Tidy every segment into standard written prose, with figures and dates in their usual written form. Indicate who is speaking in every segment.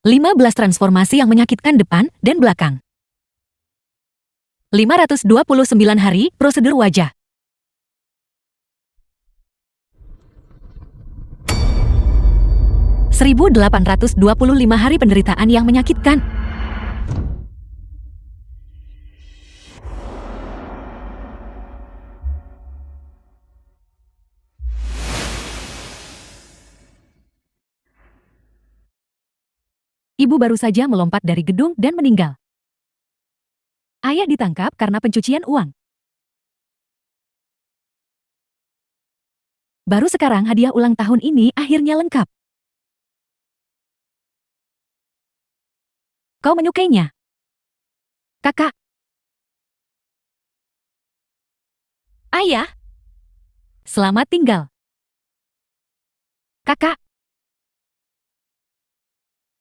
Speaker 1: 15 transformasi yang menyakitkan depan dan belakang. 529 hari prosedur wajah. (1.825 hari penderitaan yang menyakitkan. Ibu baru saja melompat dari gedung dan meninggal. Ayah ditangkap karena pencucian uang. Baru sekarang hadiah ulang tahun ini akhirnya lengkap. Kau menyukainya? Kakak. Ayah. Selamat tinggal. Kakak.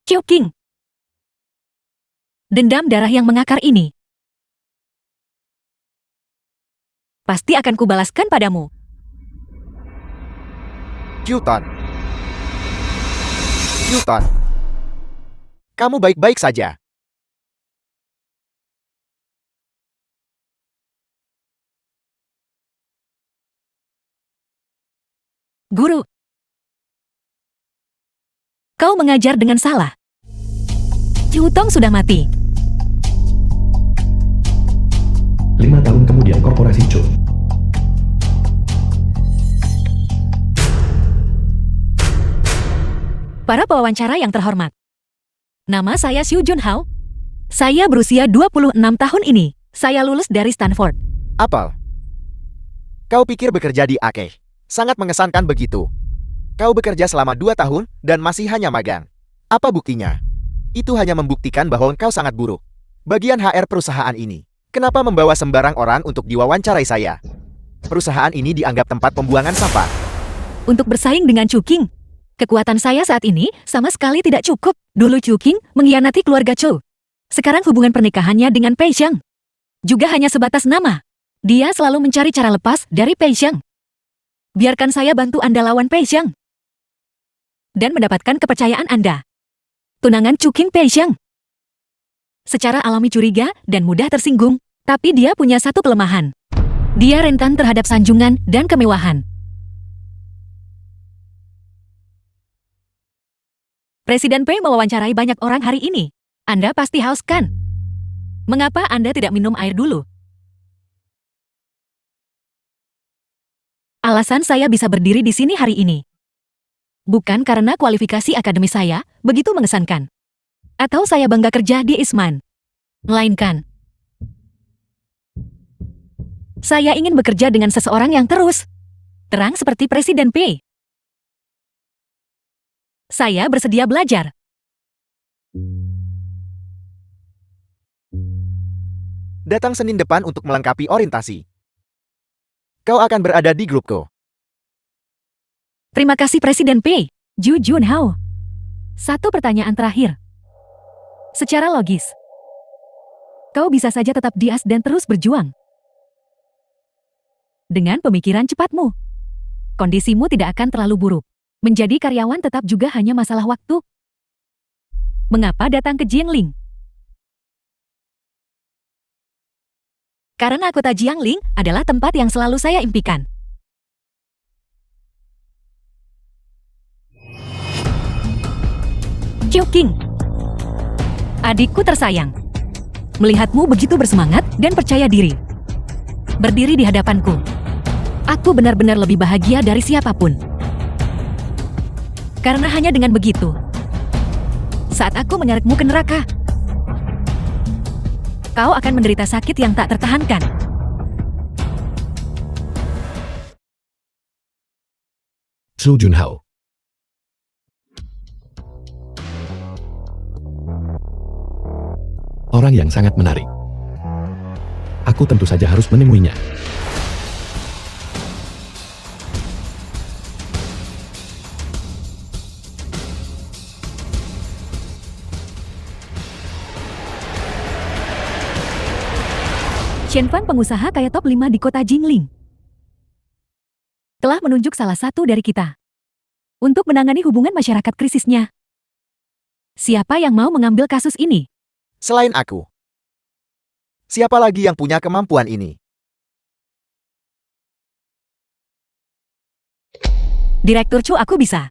Speaker 1: King. Dendam darah yang mengakar ini pasti akan kubalaskan padamu.
Speaker 2: Kyuton. Kyuton. Kamu baik-baik saja.
Speaker 1: Guru. Kau mengajar dengan salah. Kyutong sudah mati.
Speaker 3: 5 tahun kemudian Korporasi Cho.
Speaker 1: Para pewawancara yang terhormat. Nama saya Xu Junhao. Saya berusia 26 tahun ini. Saya lulus dari Stanford.
Speaker 2: Apel. Kau pikir bekerja di Akeh sangat mengesankan begitu? Kau bekerja selama 2 tahun dan masih hanya magang. Apa buktinya? Itu hanya membuktikan bahwa kau sangat buruk. Bagian HR perusahaan ini. Kenapa membawa sembarang orang untuk diwawancarai saya? Perusahaan ini dianggap tempat pembuangan sampah.
Speaker 1: Untuk bersaing dengan Chuking, kekuatan saya saat ini sama sekali tidak cukup. Dulu Chuking mengkhianati keluarga Cho. Sekarang hubungan pernikahannya dengan Pei Xiang juga hanya sebatas nama. Dia selalu mencari cara lepas dari Pei Xiang. Biarkan saya bantu Anda lawan Pei Xiang dan mendapatkan kepercayaan Anda. Tunangan Chuking Pei Xiang secara alami curiga dan mudah tersinggung, tapi dia punya satu kelemahan. Dia rentan terhadap sanjungan dan kemewahan. Presiden Pei mewawancarai banyak orang hari ini. Anda pasti haus kan? Mengapa Anda tidak minum air dulu? Alasan saya bisa berdiri di sini hari ini bukan karena kualifikasi akademis saya begitu mengesankan, atau saya bangga kerja di Eastman. Melainkan, saya ingin bekerja dengan seseorang yang terus terang seperti Presiden Pei. Saya bersedia belajar.
Speaker 2: Datang Senin depan untuk melengkapi orientasi. Kau akan berada di grupku.
Speaker 1: Terima kasih Presiden Pei. Xu Junhao. Satu pertanyaan terakhir. Secara logis, kau bisa saja tetap dias dan terus berjuang. Dengan pemikiran cepatmu, kondisimu tidak akan terlalu buruk. Menjadi karyawan tetap juga hanya masalah waktu. Mengapa datang ke Jiangling? Karena kota Jiangling adalah tempat yang selalu saya impikan. King, adikku tersayang. Melihatmu begitu bersemangat dan percaya diri. Berdiri di hadapanku. Aku benar-benar lebih bahagia dari siapapun. Karena hanya dengan begitu, saat aku menyeretmu ke neraka, kau akan menderita sakit yang tak tertahankan.
Speaker 3: Xu Junhao. Orang yang sangat menarik. Aku tentu saja harus menemuinya.
Speaker 1: Chen Fan, pengusaha kaya top 5 di kota Jingling, telah menunjuk salah satu dari kita untuk menangani hubungan masyarakat krisisnya. Siapa yang mau mengambil kasus ini?
Speaker 2: Selain aku. Siapa lagi yang punya kemampuan ini?
Speaker 1: Direktur Chu, aku bisa.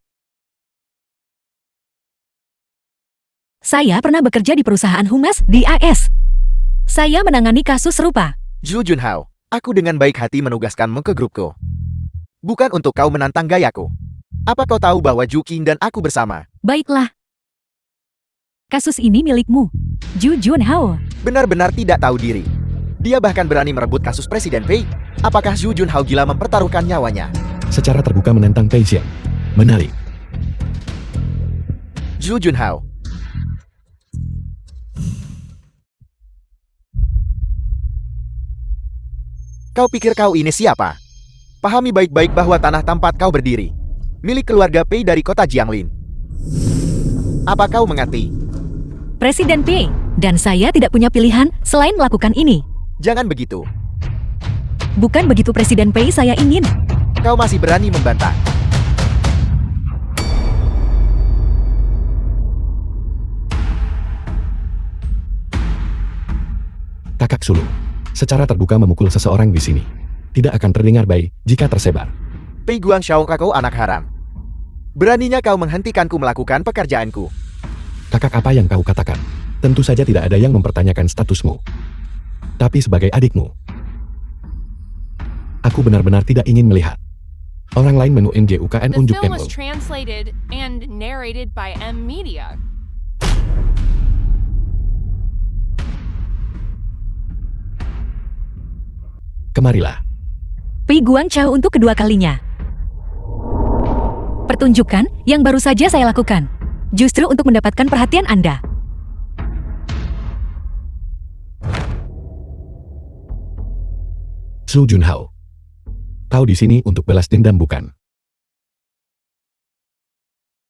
Speaker 1: Saya pernah bekerja di perusahaan humas di AS. Saya menangani kasus serupa.
Speaker 2: Zhu Junhao, aku dengan baik hati menugaskanmu ke grupku. Bukan untuk kau menantang gayaku. Apa kau tahu bahwa Zhu Qing dan aku bersama?
Speaker 1: Baiklah. Kasus ini milikmu. Zhu Junhao.
Speaker 2: Benar-benar tidak tahu diri. Dia bahkan berani merebut kasus Presiden Pei. Apakah Zhu Junhao gila mempertaruhkan nyawanya?
Speaker 3: Secara terbuka menentang Pei Xiang. Menarik.
Speaker 2: Zhu Junhao. Kau pikir kau ini siapa? Pahami baik-baik bahwa tanah tempat kau berdiri milik keluarga Pei dari kota Jianglin. Apa kau mengerti?
Speaker 1: Presiden Pei, dan saya tidak punya pilihan selain melakukan ini.
Speaker 2: Jangan begitu.
Speaker 1: Bukan begitu Presiden Pei saya ingin.
Speaker 2: Kau masih berani membantah.
Speaker 3: Kakak sulung. Secara terbuka memukul seseorang di sini. Tidak akan terdengar baik jika tersebar.
Speaker 2: Pei Guangxiao, kau anak haram. Beraninya kau menghentikanku melakukan pekerjaanku.
Speaker 3: Kakak, apa yang kau katakan? Tentu saja tidak ada yang mempertanyakan statusmu. Tapi sebagai adikmu, aku benar-benar tidak ingin melihat orang lain
Speaker 4: The
Speaker 3: menunjukkan unjuk
Speaker 4: film was
Speaker 3: Kenlo.
Speaker 4: translated and narrated by M Media.
Speaker 3: Kemarilah.
Speaker 1: Pei Guangxiao untuk kedua kalinya. Pertunjukan yang baru saja saya lakukan. Justru untuk mendapatkan perhatian Anda.
Speaker 3: Zhu Junhao. Kau di sini untuk balas dendam, bukan?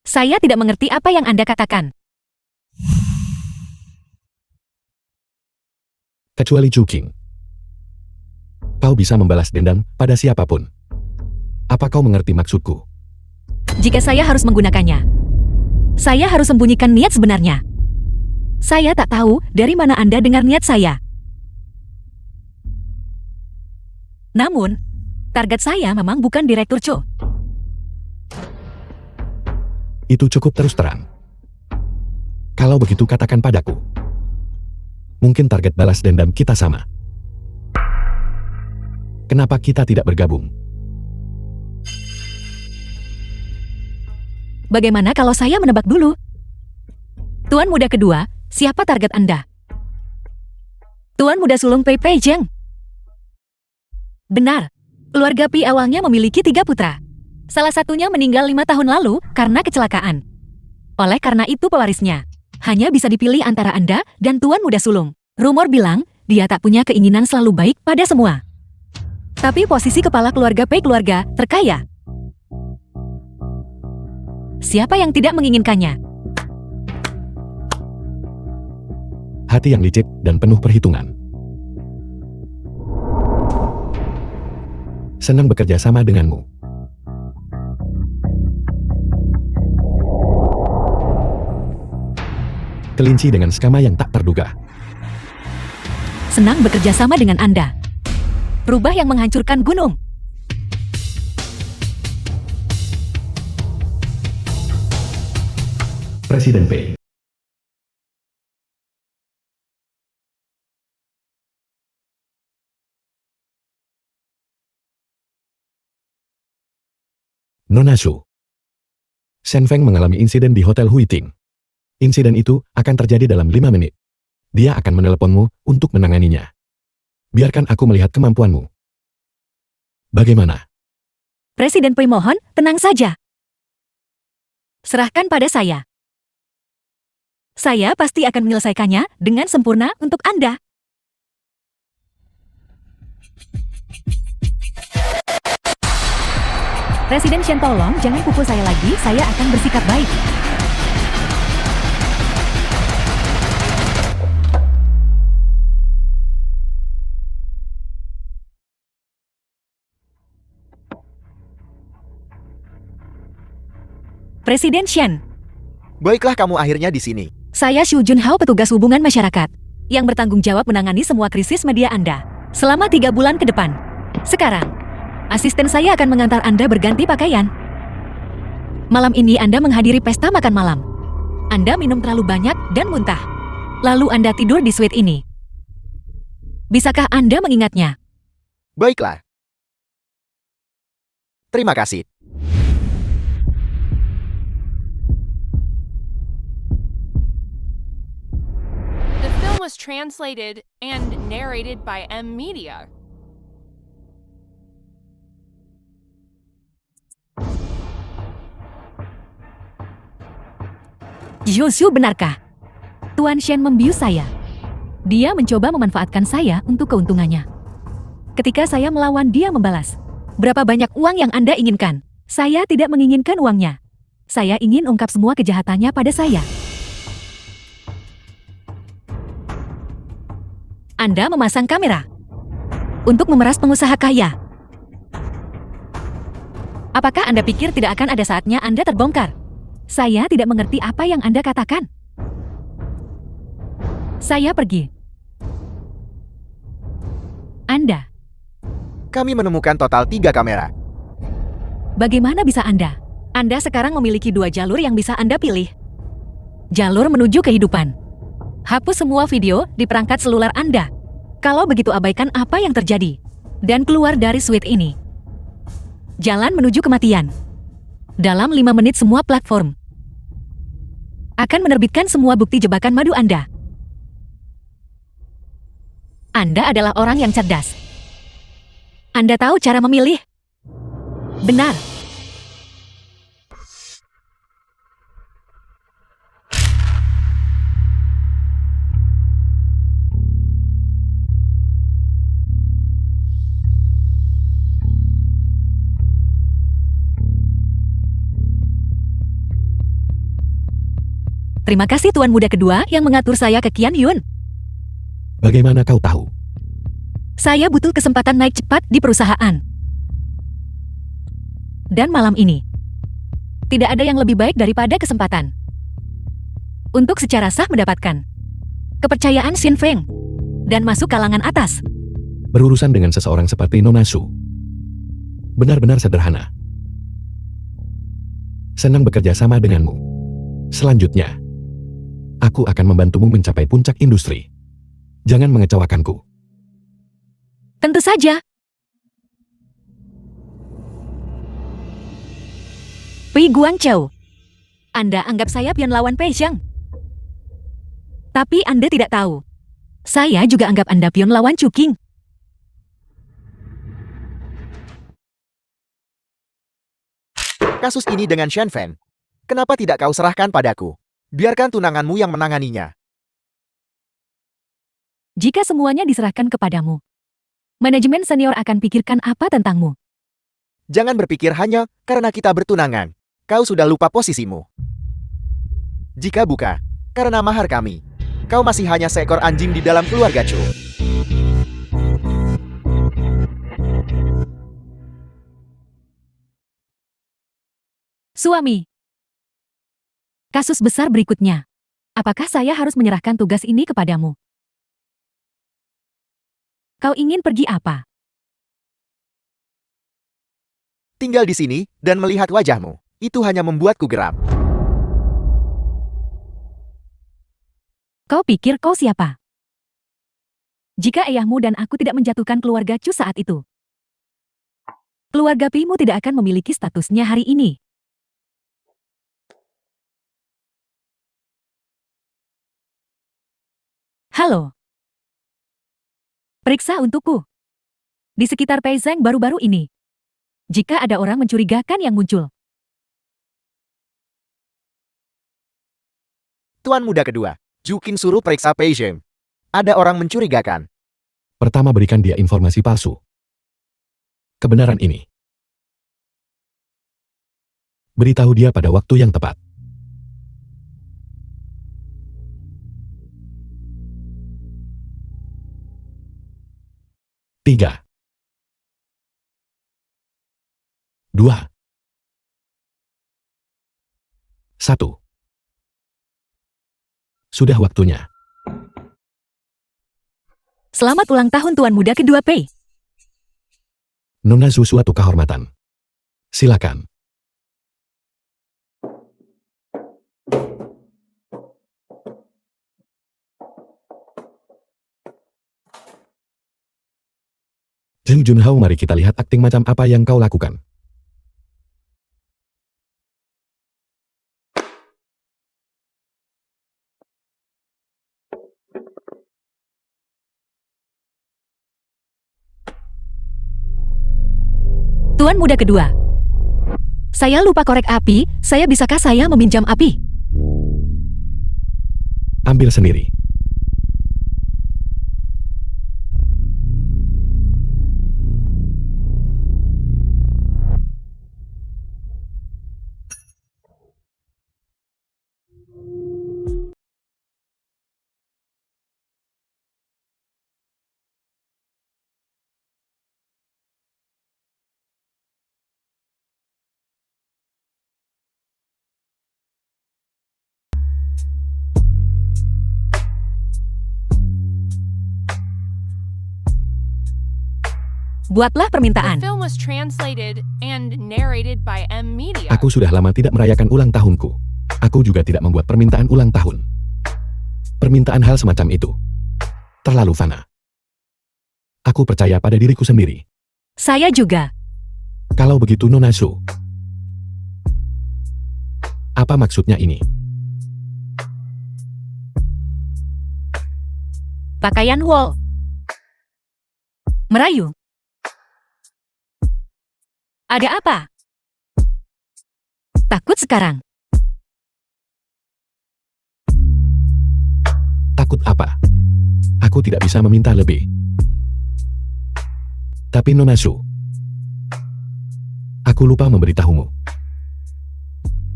Speaker 1: Saya tidak mengerti apa yang Anda katakan.
Speaker 3: Kecuali Zhu Qing. Kau bisa membalas dendam pada siapapun. Apa kau mengerti maksudku?
Speaker 1: Jika saya harus menggunakannya, saya harus sembunyikan niat sebenarnya. Saya tak tahu dari mana Anda dengar niat saya. Namun, target saya memang bukan Direktur Cho.
Speaker 3: Itu cukup terus terang. Kalau begitu katakan padaku. Mungkin target balas dendam kita sama. Kenapa kita tidak bergabung?
Speaker 1: Bagaimana kalau saya menebak dulu? Tuan muda kedua, siapa target Anda? Tuan muda sulung Pei Pei Zheng. Benar, keluarga Pi awalnya memiliki 3 putra. Salah satunya meninggal 5 tahun lalu karena kecelakaan. Oleh karena itu pewarisnya hanya bisa dipilih antara Anda dan Tuan muda sulung. Rumor bilang dia tak punya keinginan selalu baik pada semua. Tapi posisi kepala keluarga Pei keluarga terkaya. Siapa yang tidak menginginkannya?
Speaker 3: Hati yang licik dan penuh perhitungan. Senang bekerja sama denganmu. Kelinci dengan skema yang tak terduga.
Speaker 1: Senang bekerja sama dengan Anda. Rubah yang menghancurkan gunung.
Speaker 3: Presiden Pei. Nona Su. Shen Feng mengalami insiden di Hotel Huiting. Insiden itu akan terjadi dalam 5 menit. Dia akan meneleponmu untuk menanganinya. Biarkan aku melihat kemampuanmu. Bagaimana?
Speaker 1: Presiden Pei mohon, tenang saja. Serahkan pada saya. Saya pasti akan menyelesaikannya dengan sempurna untuk Anda. Presiden Shen, tolong jangan pukul saya lagi, saya akan bersikap baik. Presiden Shen,
Speaker 2: Baiklah, kamu akhirnya di sini.
Speaker 1: Saya Xu Junhao, petugas hubungan masyarakat, yang bertanggung jawab menangani semua krisis media Anda selama 3 bulan ke depan. Sekarang, asisten saya akan mengantar Anda berganti pakaian. Malam ini Anda menghadiri pesta makan malam. Anda minum terlalu banyak dan muntah. Lalu Anda tidur di suite ini. Bisakah Anda mengingatnya?
Speaker 2: Baiklah. Terima kasih.
Speaker 4: The film was translated and narrated by M Media.
Speaker 1: Yosu, benarkah? Tuan Shen membius saya. Dia mencoba memanfaatkan saya untuk keuntungannya. Ketika saya melawan, dia membalas. Berapa banyak uang yang Anda inginkan? Saya tidak menginginkan uangnya. Saya ingin ungkap semua kejahatannya pada saya. Anda memasang kamera untuk memeras pengusaha kaya. Apakah Anda pikir tidak akan ada saatnya Anda terbongkar? Saya tidak mengerti apa yang Anda katakan. Saya pergi. Anda,
Speaker 2: Kami menemukan total 3 kamera.
Speaker 1: bagaimana bisa Anda? Anda sekarang memiliki 2 jalur yang bisa Anda pilih. Jalur menuju kehidupan. Hapus semua video di perangkat seluler Anda. Kalau begitu, abaikan apa yang terjadi dan keluar dari suite ini. Jalan menuju kematian. Dalam 5 menit semua platform akan menerbitkan semua bukti jebakan madu Anda. Anda adalah orang yang cerdas. Anda tahu cara memilih. Benar. Terima kasih Tuan Muda kedua yang mengatur saya ke Qian Yun.
Speaker 3: Bagaimana kau tahu?
Speaker 1: Saya butuh kesempatan naik cepat di perusahaan. Dan malam ini, tidak ada yang lebih baik daripada kesempatan untuk secara sah mendapatkan kepercayaan Xin Feng dan masuk kalangan atas.
Speaker 3: Berurusan dengan seseorang seperti Nona Su benar-benar sederhana. Senang bekerja sama denganmu. Selanjutnya, aku akan membantumu mencapai puncak industri. Jangan mengecewakanku.
Speaker 1: Tentu saja. Pi Guangzhou, Anda anggap saya pion lawan Pei Xiang. Tapi Anda tidak tahu. Saya juga anggap Anda pion lawan Chu Qing.
Speaker 2: Kasus ini dengan Shen Fan. Kenapa tidak kau serahkan padaku? Biarkan tunanganmu yang menanganinya.
Speaker 1: Jika semuanya diserahkan kepadamu, manajemen senior akan pikirkan apa tentangmu.
Speaker 2: Jangan berpikir hanya karena kita bertunangan. Kau sudah lupa posisimu. Jika bukan karena mahar kami, kau masih hanya seekor anjing di dalam keluarga Chu.
Speaker 1: Suami. Kasus besar berikutnya. Apakah saya harus menyerahkan tugas ini kepadamu? Kau ingin pergi apa?
Speaker 2: Tinggal di sini dan melihat wajahmu. Itu hanya membuatku geram.
Speaker 1: Kau pikir kau siapa? Jika ayahmu dan aku tidak menjatuhkan keluarga Chu saat itu, keluarga Pimu tidak akan memiliki statusnya hari ini. Halo. Periksa untukku. Di sekitar Peizheng baru-baru ini. Jika ada orang mencurigakan yang muncul.
Speaker 2: Tuan muda kedua, Chu Qing suruh periksa Pei Zheng. Ada orang mencurigakan.
Speaker 3: Pertama, berikan dia informasi palsu. Kebenaran ini. Beritahu dia pada waktu yang tepat. Tiga. 2. 1. Sudah waktunya.
Speaker 1: Selamat ulang tahun Tuan Muda kedua Pei.
Speaker 3: Nona Su suatu kehormatan. Silakan. Jung Junhao, mari kita lihat akting macam apa yang kau lakukan.
Speaker 1: Tuan Muda kedua. Saya lupa korek api, bisakah saya meminjam api?
Speaker 3: Ambil sendiri.
Speaker 1: Buatlah
Speaker 4: The
Speaker 1: permintaan.
Speaker 4: film was translated and narrated by M Media.
Speaker 3: Aku sudah lama tidak merayakan ulang tahunku. Aku juga tidak membuat permintaan ulang tahun. Permintaan hal semacam itu terlalu fana. Aku percaya pada diriku sendiri.
Speaker 1: Saya juga.
Speaker 3: Kalau begitu Nona Su, apa maksudnya ini?
Speaker 1: Pakaian wall. Merayu. Ada apa? Takut sekarang.
Speaker 3: Takut apa? Aku tidak bisa meminta lebih. Tapi Nona Su, aku lupa memberitahumu.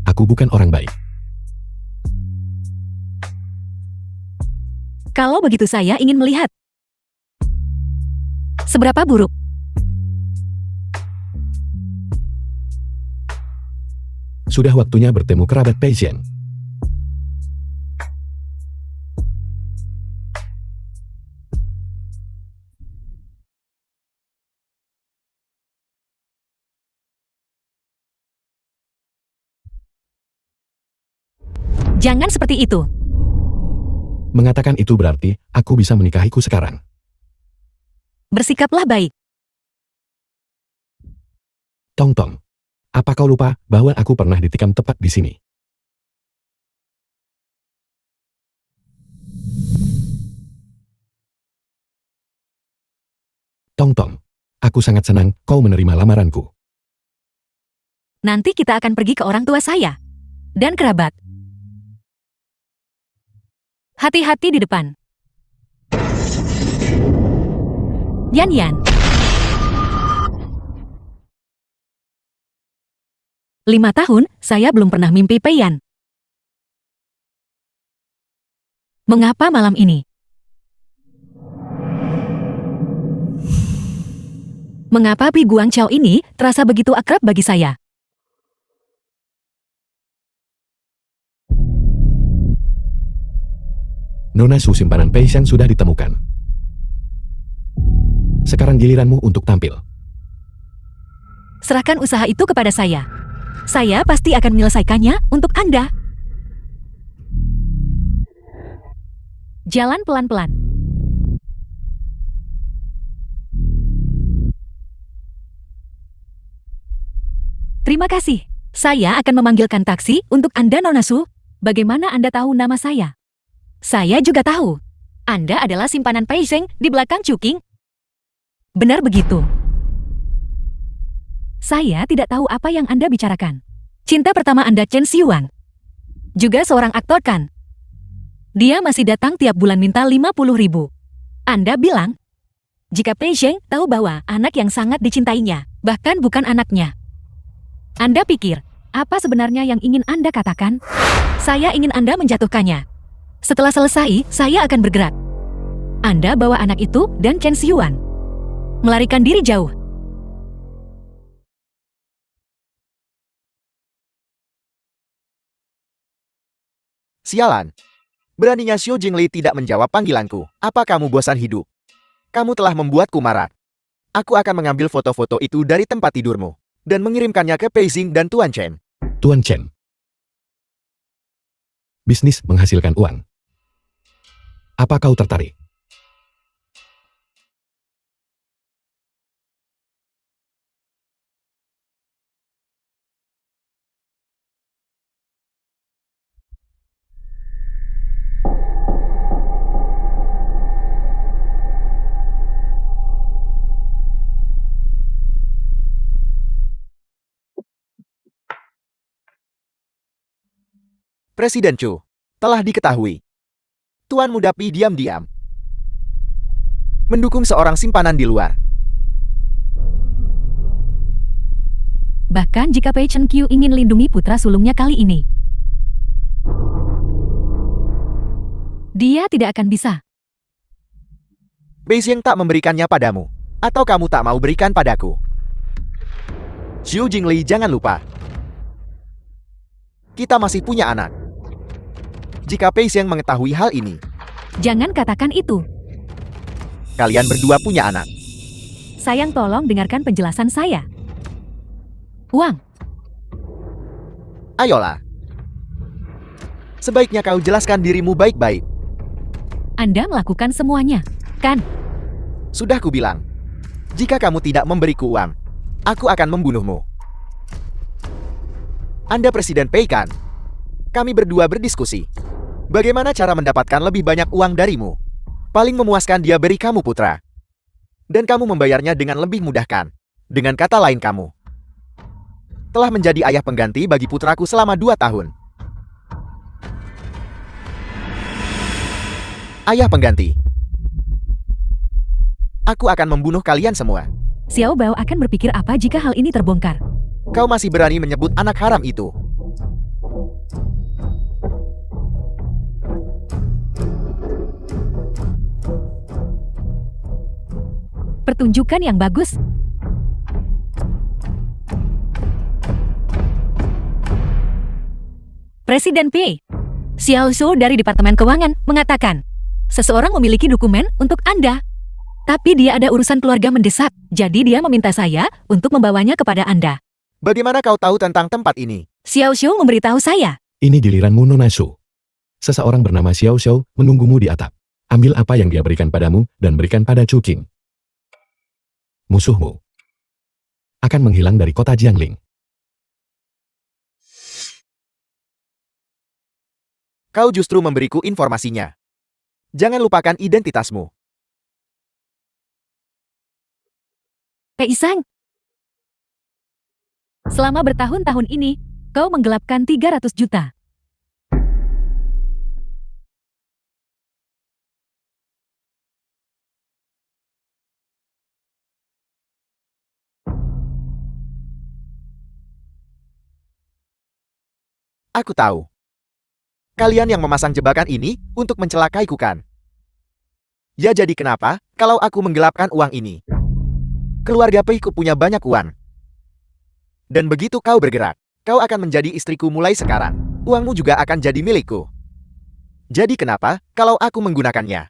Speaker 3: Aku bukan orang baik.
Speaker 1: Kalau begitu saya ingin melihat. Seberapa buruk?
Speaker 3: Sudah waktunya bertemu kerabat Pei-Xian.
Speaker 1: Jangan seperti itu.
Speaker 3: Mengatakan itu berarti aku bisa menikahiku sekarang.
Speaker 1: Bersikaplah baik.
Speaker 3: Tong Tong, apa kau lupa bahwa aku pernah ditikam tepat di sini? Tong Tong, aku sangat senang kau menerima lamaranku.
Speaker 1: Nanti kita akan pergi ke orang tua saya. Dan kerabat. Hati-hati di depan. Yan Yan. 5 tahun, saya belum pernah mimpi Pei-Yan. Mengapa malam ini? Mengapa Pi Guangqiao ini terasa begitu akrab bagi saya?
Speaker 3: Nona Su, simpanan Pei-Xian sudah ditemukan. Sekarang giliranmu untuk tampil.
Speaker 1: Serahkan usaha itu kepada saya. Saya pasti akan menyelesaikannya untuk Anda. Jalan pelan-pelan. Terima kasih. Saya akan memanggilkan taksi untuk Anda, Nona Su. Bagaimana Anda tahu nama saya? Saya juga tahu. Anda adalah simpanan Pei-Sheng di belakang Chuking. Benar begitu. Saya tidak tahu apa yang Anda bicarakan. Cinta pertama Anda Chen Xiuan. Juga seorang aktor kan? Dia masih datang tiap bulan minta 50.000. Anda bilang, jika Pei-Sheng tahu bahwa anak yang sangat dicintainya, bahkan bukan anaknya. Anda pikir, apa sebenarnya yang ingin Anda katakan? Saya ingin Anda menjatuhkannya. Setelah selesai, saya akan bergerak. Anda bawa anak itu dan Chen Xiuan. Melarikan diri jauh.
Speaker 2: Sialan. Beraninya Xiao Jinglei tidak menjawab panggilanku. Apa kamu bosan hidup? Kamu telah membuatku marah. Aku akan mengambil foto-foto itu dari tempat tidurmu dan mengirimkannya ke Peizing dan Tuan Chen.
Speaker 3: Tuan Chen. Bisnis menghasilkan uang. Apa kau tertarik?
Speaker 2: Presiden Chu, telah diketahui. Tuan Muda Pi diam-diam mendukung seorang simpanan di luar.
Speaker 1: Bahkan jika Pei Chen Qiu ingin lindungi putra sulungnya kali ini, dia tidak akan bisa.
Speaker 2: Beijing tak memberikannya padamu, atau kamu tak mau berikan padaku. Xiao Jinglei, jangan lupa. Kita masih punya anak. Jika Beijing mengetahui hal ini,
Speaker 1: Jangan katakan itu.
Speaker 2: kalian berdua punya anak.
Speaker 1: Sayang, tolong dengarkan penjelasan saya. Uang.
Speaker 2: Ayolah. Sebaiknya kau jelaskan dirimu baik-baik.
Speaker 1: Anda melakukan semuanya, kan?
Speaker 2: Sudah kubilang. Jika kamu tidak memberiku uang, aku akan membunuhmu. Anda Presiden Pei kan? Kami berdua berdiskusi. Bagaimana cara mendapatkan lebih banyak uang darimu? Paling memuaskan dia beri kamu putra. Dan kamu membayarnya dengan lebih mudah kan? Dengan kata lain kamu telah menjadi ayah pengganti bagi putraku selama 2 tahun. Ayah pengganti. Aku akan membunuh kalian semua.
Speaker 1: Xiao Bao akan berpikir apa jika hal ini terbongkar?
Speaker 2: Kau masih berani menyebut anak haram itu?
Speaker 1: Pertunjukan yang bagus. Presiden P. Xiao Shou dari Departemen Keuangan mengatakan, seseorang memiliki dokumen untuk Anda. Tapi dia ada urusan keluarga mendesak, jadi dia meminta saya untuk membawanya kepada Anda.
Speaker 2: Bagaimana kau tahu tentang tempat ini?
Speaker 1: Xiao Shou memberitahu saya.
Speaker 3: Ini giliranmu, Nona Su. Seseorang bernama Xiao Xiao menunggumu di atap. Ambil apa yang dia berikan padamu dan berikan pada Chu Qing. Musuhmu akan menghilang dari kota Jiangling.
Speaker 2: Kau justru memberiku informasinya. Jangan lupakan identitasmu.
Speaker 1: Pei Sang. Selama bertahun-tahun ini, kau menggelapkan 300 juta.
Speaker 2: Aku tahu. Kalian yang memasang jebakan ini untuk mencelakaiku kan? Ya, jadi kenapa kalau aku menggelapkan uang ini? Keluarga Pei ku punya banyak uang. Dan begitu kau bergerak, kau akan menjadi istriku mulai sekarang. Uangmu juga akan jadi milikku. Jadi kenapa kalau aku menggunakannya?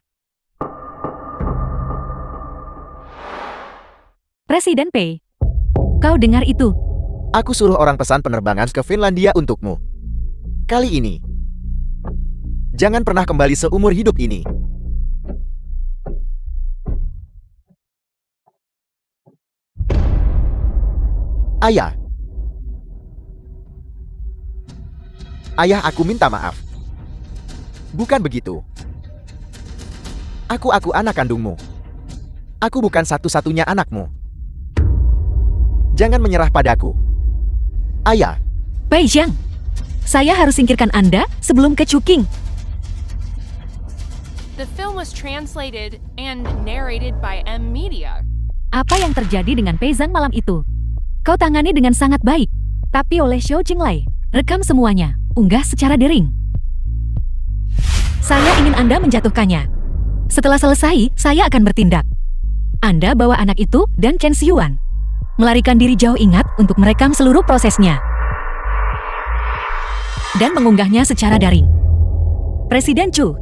Speaker 1: Presiden Pei. Kau dengar itu?
Speaker 2: Aku suruh orang pesan penerbangan ke Finlandia untukmu. Kali ini, jangan pernah kembali seumur hidup ini. Ayah. Ayah, aku minta maaf. Bukan begitu. Aku anak kandungmu. Aku bukan satu-satunya anakmu. Jangan menyerah padaku. Ayah.
Speaker 1: Pei Xiang. Saya harus singkirkan Anda sebelum ke Chu Qing.
Speaker 4: The film was translated and narrated by M Media.
Speaker 1: Apa yang terjadi dengan Pei Zhang malam itu? Kau tangani dengan sangat baik. Tapi oleh Xiao Jinglei, rekam semuanya, unggah secara daring. Saya ingin Anda menjatuhkannya. Setelah selesai, saya akan bertindak. Anda bawa anak itu dan Chen Xiuan. Melarikan diri jauh, ingat, untuk merekam seluruh prosesnya. Dan mengunggahnya secara daring. Presiden Chu,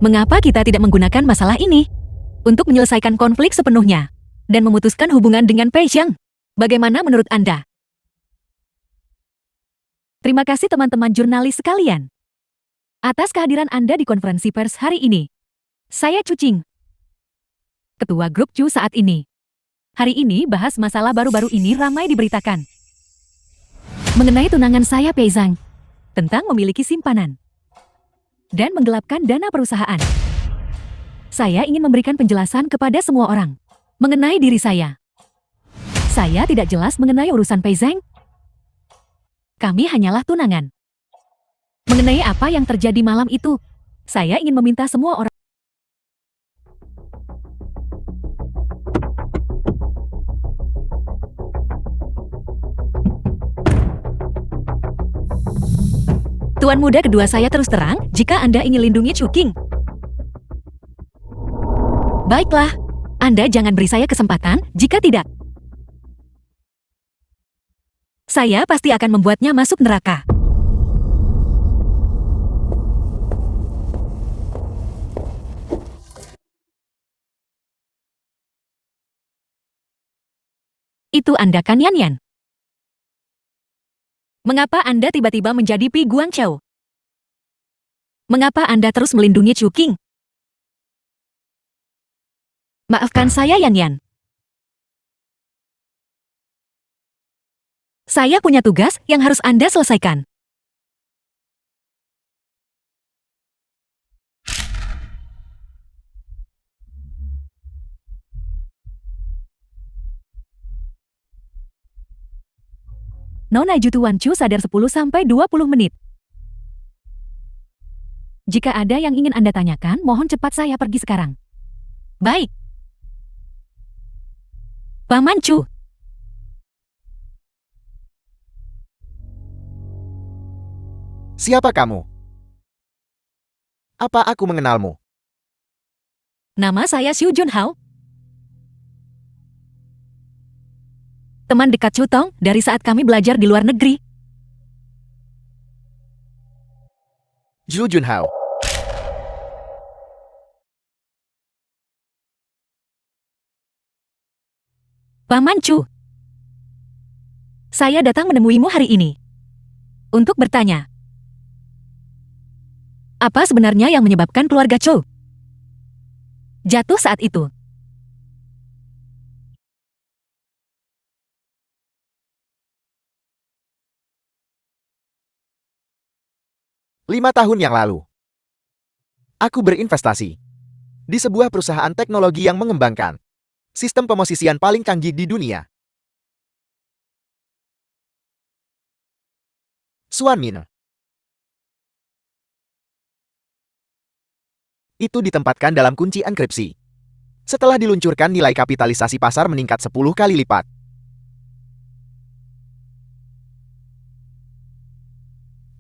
Speaker 1: mengapa kita tidak menggunakan masalah ini untuk menyelesaikan konflik sepenuhnya dan memutuskan hubungan dengan Pei Xiang? Bagaimana menurut Anda? Terima kasih teman-teman jurnalis sekalian atas kehadiran Anda di konferensi pers hari ini. Saya Chu Qing, Ketua Grup Chu saat ini. Hari ini bahas masalah baru-baru ini ramai diberitakan. Mengenai tunangan saya Pei Xiang, tentang memiliki simpanan dan menggelapkan dana perusahaan. Saya ingin memberikan penjelasan kepada semua orang mengenai diri saya. Saya tidak jelas mengenai urusan Pei Xiang. Kami hanyalah tunangan. Mengenai apa yang terjadi malam itu, saya ingin meminta semua orang. Tuan muda kedua saya terus terang, jika Anda ingin lindungi Chu Qing. Baiklah, Anda jangan beri saya kesempatan, jika tidak, saya pasti akan membuatnya masuk neraka. Itu Anda kan, Yan Yan? Mengapa Anda tiba-tiba menjadi Pi Guangzhou? Mengapa Anda terus melindungi Chu Qing? Maafkan saya, Yan Yan. Saya punya tugas yang harus Anda selesaikan. Nona Jutuan Chu sadar 10-20 menit. Jika ada yang ingin Anda tanyakan, mohon cepat saya pergi sekarang. Baik. Paman Chu.
Speaker 2: Siapa kamu? Apa aku mengenalmu?
Speaker 1: Nama saya Xu Junhao. Teman dekat Chu Tong dari saat kami belajar di luar negeri.
Speaker 2: Zhu Junhao.
Speaker 1: Paman Chu. Saya datang menemuimu hari ini untuk bertanya, apa sebenarnya yang menyebabkan keluarga Chu jatuh saat itu?
Speaker 2: Lima tahun yang lalu, aku berinvestasi di sebuah perusahaan teknologi yang mengembangkan sistem pemosisian paling canggih di dunia. Suanmin. Itu ditempatkan dalam kunci enkripsi. Setelah diluncurkan, nilai kapitalisasi pasar meningkat 10 kali lipat.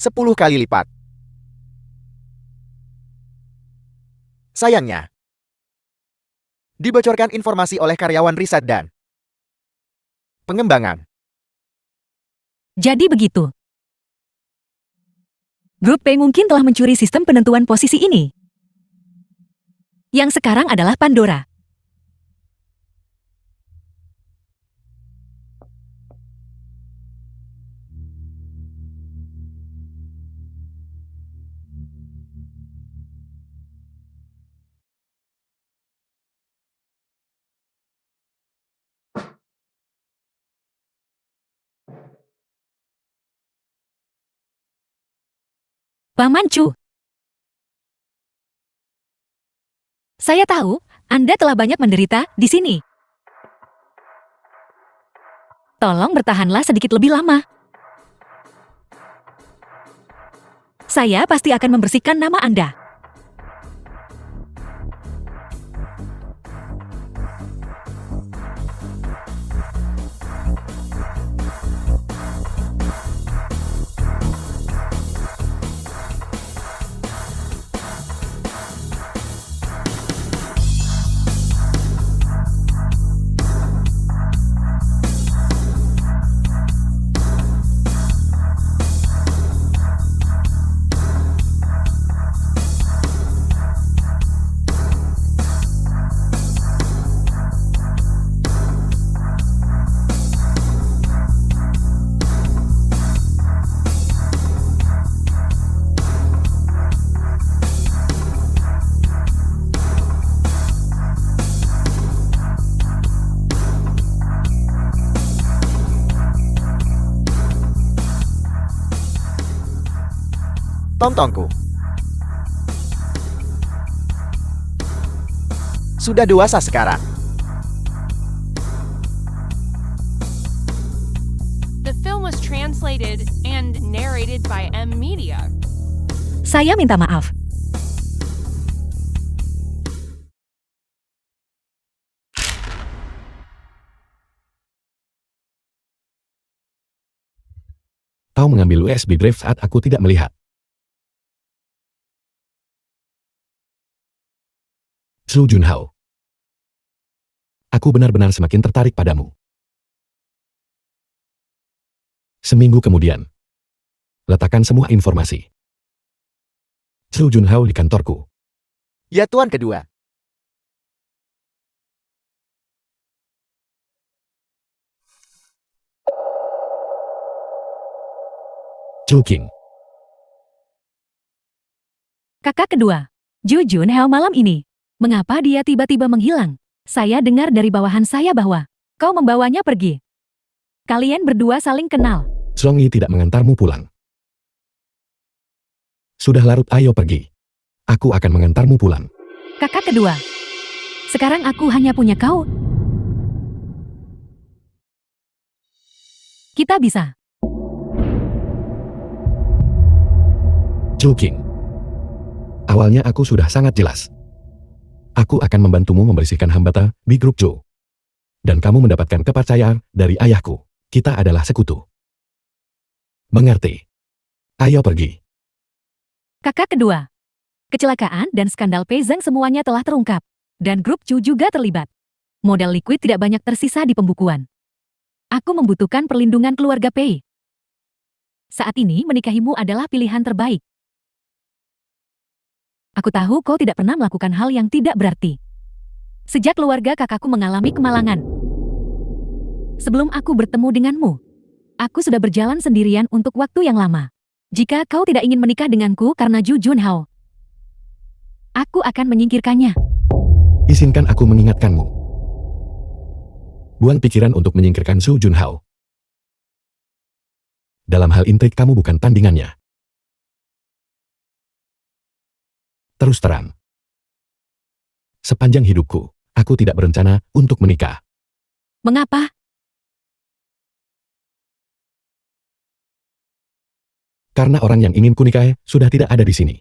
Speaker 2: Sepuluh kali lipat. Sayangnya, dibocorkan informasi oleh karyawan riset dan pengembangan.
Speaker 1: Jadi begitu. Grup P mungkin telah mencuri sistem penentuan posisi ini. Yang sekarang adalah Pandora. Paman Chu. Saya tahu, Anda telah banyak menderita di sini. Tolong bertahanlah sedikit lebih lama. Saya pasti akan membersihkan nama Anda.
Speaker 2: Tongtongku. Sudah dewasa sekarang.
Speaker 4: The film was translated and narrated by M Media.
Speaker 1: Saya minta maaf.
Speaker 3: Kau mengambil USB drive saat aku tidak melihat. Soo Junho. Aku benar-benar semakin tertarik padamu. Seminggu kemudian. Letakkan semua informasi. Soo Junho di kantorku.
Speaker 2: Ya tuan kedua.
Speaker 3: Chuking.
Speaker 1: Kakak kedua, Ju Junho malam ini. Mengapa dia tiba-tiba menghilang? Saya dengar dari bawahan saya bahwa kau membawanya pergi. Kalian berdua saling kenal.
Speaker 3: Songi tidak mengantarmu pulang. Sudah larut, ayo pergi. Aku akan mengantarmu pulang.
Speaker 1: Kakak kedua, sekarang aku hanya punya kau. Kita bisa.
Speaker 3: Chuking. Awalnya aku sudah sangat jelas. Aku akan membantumu membersihkan hambatan di grup Joe. Dan kamu mendapatkan kepercayaan dari ayahku. Kita adalah sekutu. Mengerti? Ayo pergi.
Speaker 1: Kakak kedua, kecelakaan dan skandal Peizheng semuanya telah terungkap. Dan grup Chu juga terlibat. Modal liquid tidak banyak tersisa di pembukuan. Aku membutuhkan perlindungan keluarga Pei. Saat ini menikahimu adalah pilihan terbaik. Aku tahu kau tidak pernah melakukan hal yang tidak berarti. Sejak keluarga kakakku mengalami kemalangan. Sebelum aku bertemu denganmu, aku sudah berjalan sendirian untuk waktu yang lama. Jika kau tidak ingin menikah denganku karena Ju Junho, aku akan menyingkirkannya.
Speaker 3: Izinkan aku mengingatkanmu. Buang pikiran untuk menyingkirkan Soo Junho. Dalam hal intrik kamu bukan tandingannya. Terus terang. Sepanjang hidupku, aku tidak berencana untuk menikah.
Speaker 1: Mengapa?
Speaker 3: Karena orang yang ingin kunikahi sudah tidak ada di sini.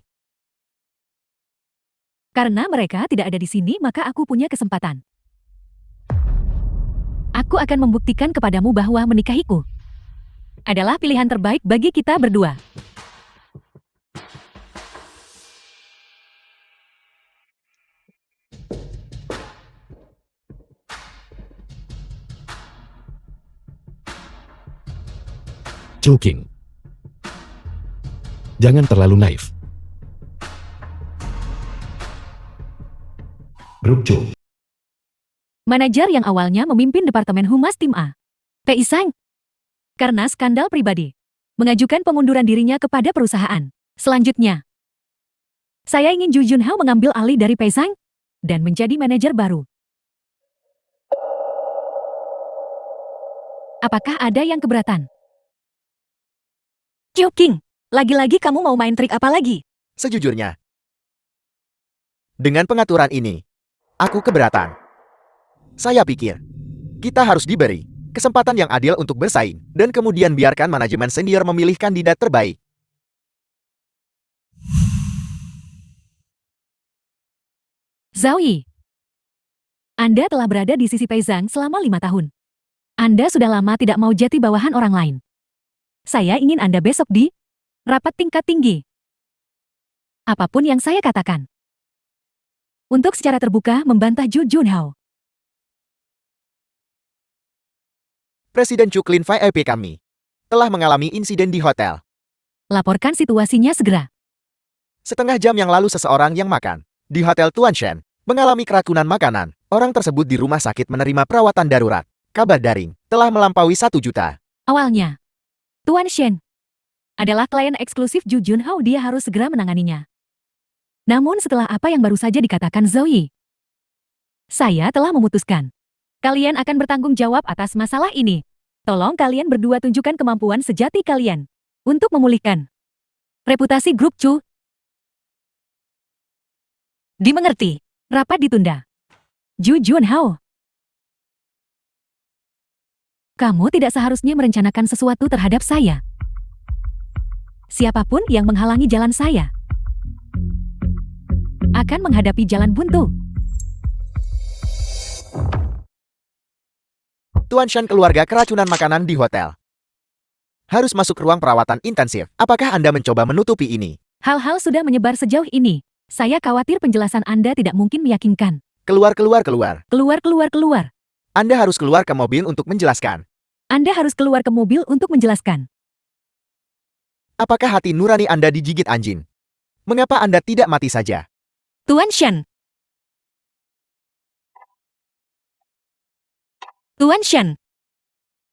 Speaker 1: Karena mereka tidak ada di sini, maka aku punya kesempatan. Aku akan membuktikan kepadamu bahwa menikahiku adalah pilihan terbaik bagi kita berdua.
Speaker 3: Chuking. Jangan terlalu naif. Grup Joe.
Speaker 1: Manajer yang awalnya memimpin Departemen Humas Tim A, Pei Sang, karena skandal pribadi, mengajukan pengunduran dirinya kepada perusahaan. Selanjutnya, saya ingin Ju Junho mengambil alih dari Pei Sang dan menjadi manajer baru. Apakah ada yang keberatan? Chuking, lagi-lagi kamu mau main trik apa lagi?
Speaker 2: Sejujurnya, dengan pengaturan ini, aku keberatan. Saya pikir, kita harus diberi kesempatan yang adil untuk bersaing, dan kemudian biarkan manajemen senior memilih kandidat terbaik.
Speaker 1: Zhao Yi, Anda telah berada di sisi Pei Zhang selama 5 tahun. Anda sudah lama tidak mau jati bawahan orang lain. Saya ingin Anda besok di rapat tingkat tinggi. Apapun yang saya katakan. Untuk secara terbuka membantah Ju Junho.
Speaker 2: Presiden Chuklin VIP kami telah mengalami insiden di hotel.
Speaker 1: Laporkan situasinya segera.
Speaker 2: Setengah jam yang lalu seseorang yang makan di Hotel Tuan Shen mengalami keracunan makanan. Orang tersebut di rumah sakit menerima perawatan darurat. Kabar daring telah melampaui 1 juta.
Speaker 1: Awalnya, Tuan Shen adalah klien eksklusif Ju Junho, dia harus segera menanganinya. Namun setelah apa yang baru saja dikatakan Zhao Yi, saya telah memutuskan. Kalian akan bertanggung jawab atas masalah ini. Tolong kalian berdua tunjukkan kemampuan sejati kalian untuk memulihkan Reputasi grup Chu. Dimengerti. Rapat ditunda. Ju Junhao. Kamu tidak seharusnya merencanakan sesuatu terhadap saya. Siapapun yang menghalangi jalan saya akan menghadapi jalan buntu.
Speaker 2: Tuan Shen keluarga keracunan makanan di hotel. Harus masuk ruang perawatan intensif. Apakah Anda mencoba menutupi ini?
Speaker 1: Hal-hal sudah menyebar sejauh ini. Saya khawatir penjelasan Anda tidak mungkin meyakinkan.
Speaker 2: Keluar, keluar, keluar.
Speaker 1: Keluar, keluar, keluar.
Speaker 2: Anda harus keluar ke mobil untuk menjelaskan.
Speaker 1: Anda harus keluar ke mobil untuk menjelaskan.
Speaker 2: Apakah hati nurani Anda digigit anjing? Mengapa Anda tidak mati saja?
Speaker 1: Tuan Shen. Tuan Shen.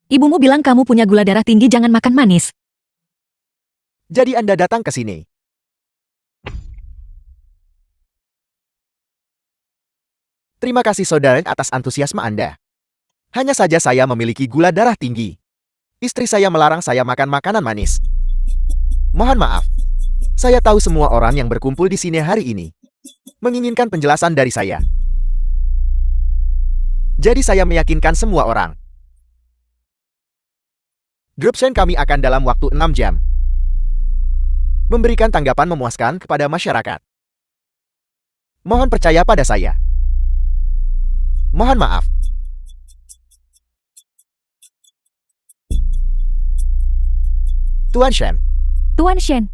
Speaker 1: Ibumu bilang kamu punya gula darah tinggi, jangan makan manis.
Speaker 2: Jadi Anda datang ke sini. Terima kasih saudara atas antusiasme Anda. Hanya saja saya memiliki gula darah tinggi. Istri saya melarang saya makan makanan manis. Mohon maaf. Saya tahu semua orang yang berkumpul di sini hari ini menginginkan penjelasan dari saya. Jadi saya meyakinkan semua orang. Grup Shen kami akan dalam waktu 6 jam memberikan tanggapan memuaskan kepada masyarakat. Mohon percaya pada saya. Mohon maaf. Tuan Shen.
Speaker 1: Tuan Shen.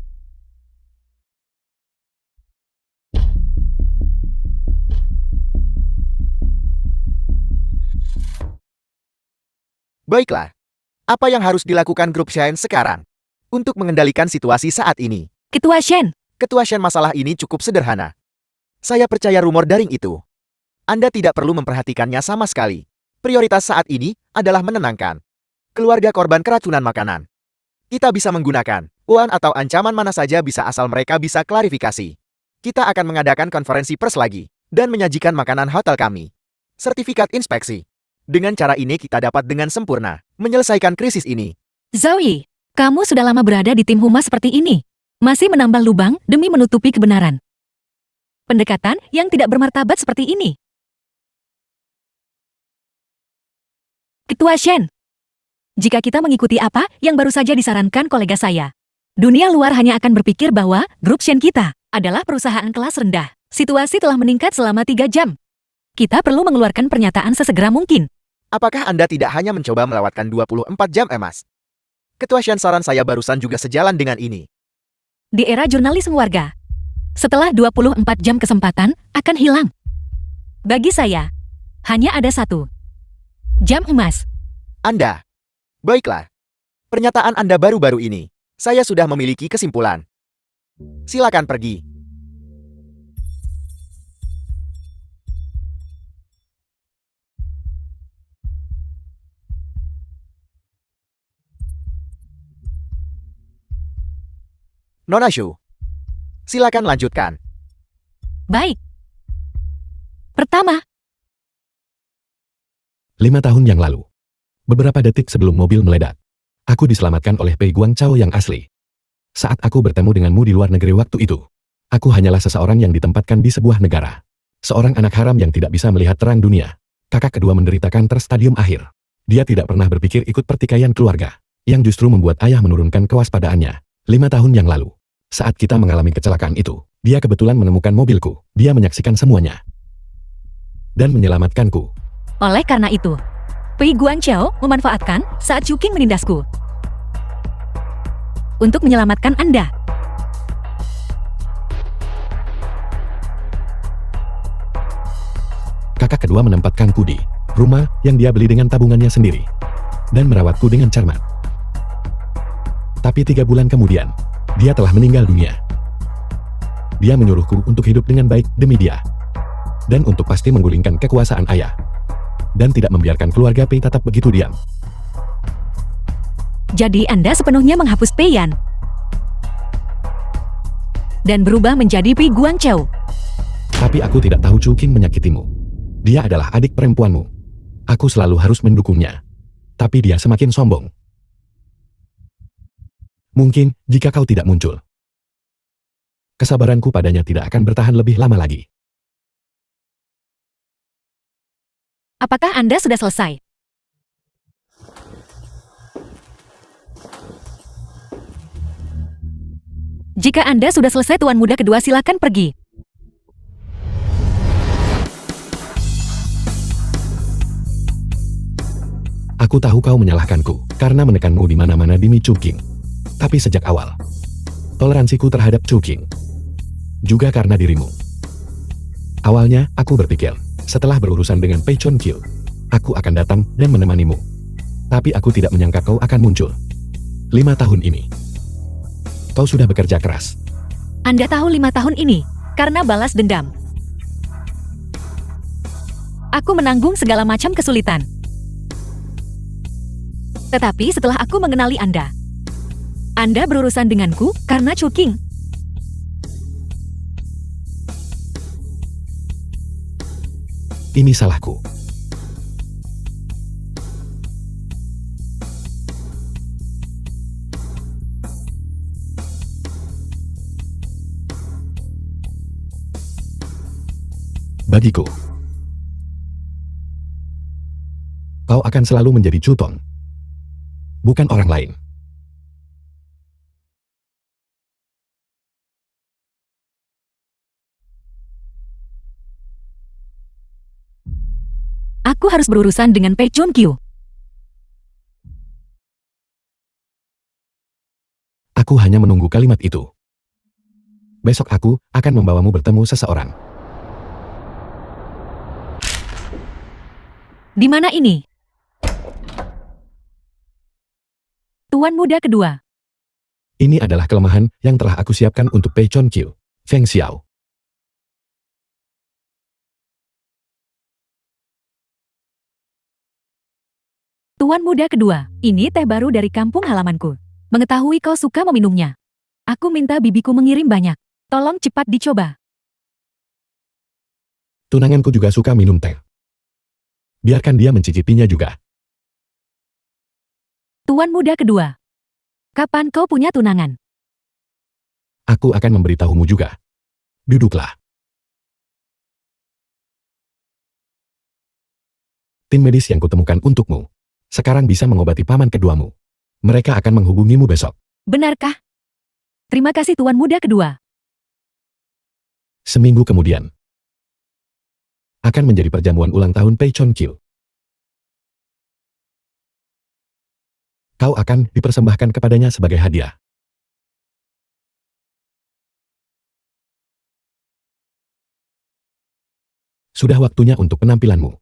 Speaker 2: Baiklah. Apa yang harus dilakukan grup Shen sekarang untuk mengendalikan situasi saat ini?
Speaker 1: Ketua Shen.
Speaker 2: Ketua Shen, masalah ini cukup sederhana. Saya percaya rumor daring itu. Anda tidak perlu memperhatikannya sama sekali. Prioritas saat ini adalah menenangkan keluarga korban keracunan makanan. Kita bisa menggunakan uang atau ancaman mana saja bisa asal mereka bisa klarifikasi. Kita akan mengadakan konferensi pers lagi dan menyajikan makanan hotel kami. Sertifikat inspeksi. Dengan cara ini kita dapat dengan sempurna menyelesaikan krisis ini.
Speaker 1: Zoe, kamu sudah lama berada di tim humas seperti ini. Masih menambal lubang demi menutupi kebenaran. Pendekatan yang tidak bermartabat seperti ini. Ketua Shen. Jika kita mengikuti apa yang baru saja disarankan kolega saya, dunia luar hanya akan berpikir bahwa grup Shen kita adalah perusahaan kelas rendah. Situasi telah meningkat selama 3 jam. Kita perlu mengeluarkan pernyataan sesegera mungkin.
Speaker 2: Apakah Anda tidak hanya mencoba melewatkan 24 jam emas? Ketua Shen, saran saya barusan juga sejalan dengan ini.
Speaker 1: Di era jurnalisme warga, setelah 24 jam kesempatan akan hilang. Bagi saya, hanya ada 1 jam emas.
Speaker 2: Anda. Baiklah. Pernyataan Anda baru-baru ini, saya sudah memiliki kesimpulan. Silakan pergi. Nona Shu, silakan lanjutkan.
Speaker 1: Baik. Pertama,
Speaker 3: 5 tahun yang lalu. Beberapa detik sebelum mobil meledak, aku diselamatkan oleh Pei Guangchao yang asli. Saat aku bertemu denganmu di luar negeri waktu itu, aku hanyalah seseorang yang ditempatkan di sebuah negara. Seorang anak haram yang tidak bisa melihat terang dunia. Kakak kedua menderita kanker stadium akhir. Dia tidak pernah berpikir ikut pertikaian keluarga, yang justru membuat ayah menurunkan kewaspadaannya. 5 tahun yang lalu, saat kita mengalami kecelakaan itu, dia kebetulan menemukan mobilku. Dia menyaksikan semuanya dan menyelamatkanku.
Speaker 1: oleh karena itu, Pei Guangchao memanfaatkan saat Chuking menindasku untuk menyelamatkan Anda.
Speaker 3: Kakak kedua menempatkanku di rumah yang dia beli dengan tabungannya sendiri dan merawatku dengan cermat. Tapi 3 bulan kemudian, dia telah meninggal dunia. Dia menyuruhku untuk hidup dengan baik demi dia dan untuk pasti menggulingkan kekuasaan ayah dan tidak membiarkan keluarga Pei tetap begitu diam.
Speaker 1: Jadi Anda sepenuhnya menghapus Pei Yan dan berubah menjadi Pei Guangchao.
Speaker 3: Tapi aku tidak tahu Chuking menyakitimu. Dia adalah adik perempuanmu. Aku selalu harus mendukungnya. Tapi dia semakin sombong. Mungkin, jika kau tidak muncul, kesabaranku padanya tidak akan bertahan lebih lama lagi.
Speaker 1: Apakah Anda sudah selesai? Jika Anda sudah selesai, Tuan Muda kedua silakan pergi.
Speaker 3: Aku tahu kau menyalahkanku karena menekanmu di mana-mana demi Chuking. Tapi sejak awal, toleransiku terhadap Chuking juga karena dirimu. Awalnya, aku berpikir, setelah berurusan dengan Pei Chun Kyu, aku akan datang dan menemanimu. Tapi aku tidak menyangka kau akan muncul. 5 tahun ini, kau sudah bekerja keras.
Speaker 1: Anda tahu 5 tahun ini, karena balas dendam. Aku menanggung segala macam kesulitan. Tetapi setelah aku mengenali Anda berurusan denganku karena Chuking.
Speaker 3: Ini salahku. Bagiku, kau akan selalu menjadi Chutong, bukan orang lain.
Speaker 1: Aku harus berurusan dengan Pei Chun Kyu.
Speaker 3: Aku hanya menunggu kalimat itu. Besok aku akan membawamu bertemu seseorang.
Speaker 1: Di mana ini? Tuan Muda kedua.
Speaker 3: Ini adalah kelemahan yang telah aku siapkan untuk Pei Chun Kyu, Feng Xiao.
Speaker 1: Tuan Muda kedua, ini teh baru dari kampung halamanku. Mengetahui kau suka meminumnya. Aku minta bibiku mengirim banyak. Tolong cepat dicoba.
Speaker 3: Tunanganku juga suka minum teh. Biarkan dia mencicipinya juga.
Speaker 1: Tuan Muda kedua. Kapan kau punya tunangan?
Speaker 3: Aku akan memberitahumu juga. Duduklah. Tim medis yang kutemukan untukmu sekarang bisa mengobati paman keduamu. Mereka akan menghubungimu besok.
Speaker 1: Benarkah? Terima kasih Tuan Muda kedua.
Speaker 3: Seminggu kemudian, akan menjadi perjamuan ulang tahun Pei Chun Kyu. Kau akan dipersembahkan kepadanya sebagai hadiah. Sudah waktunya untuk penampilanmu.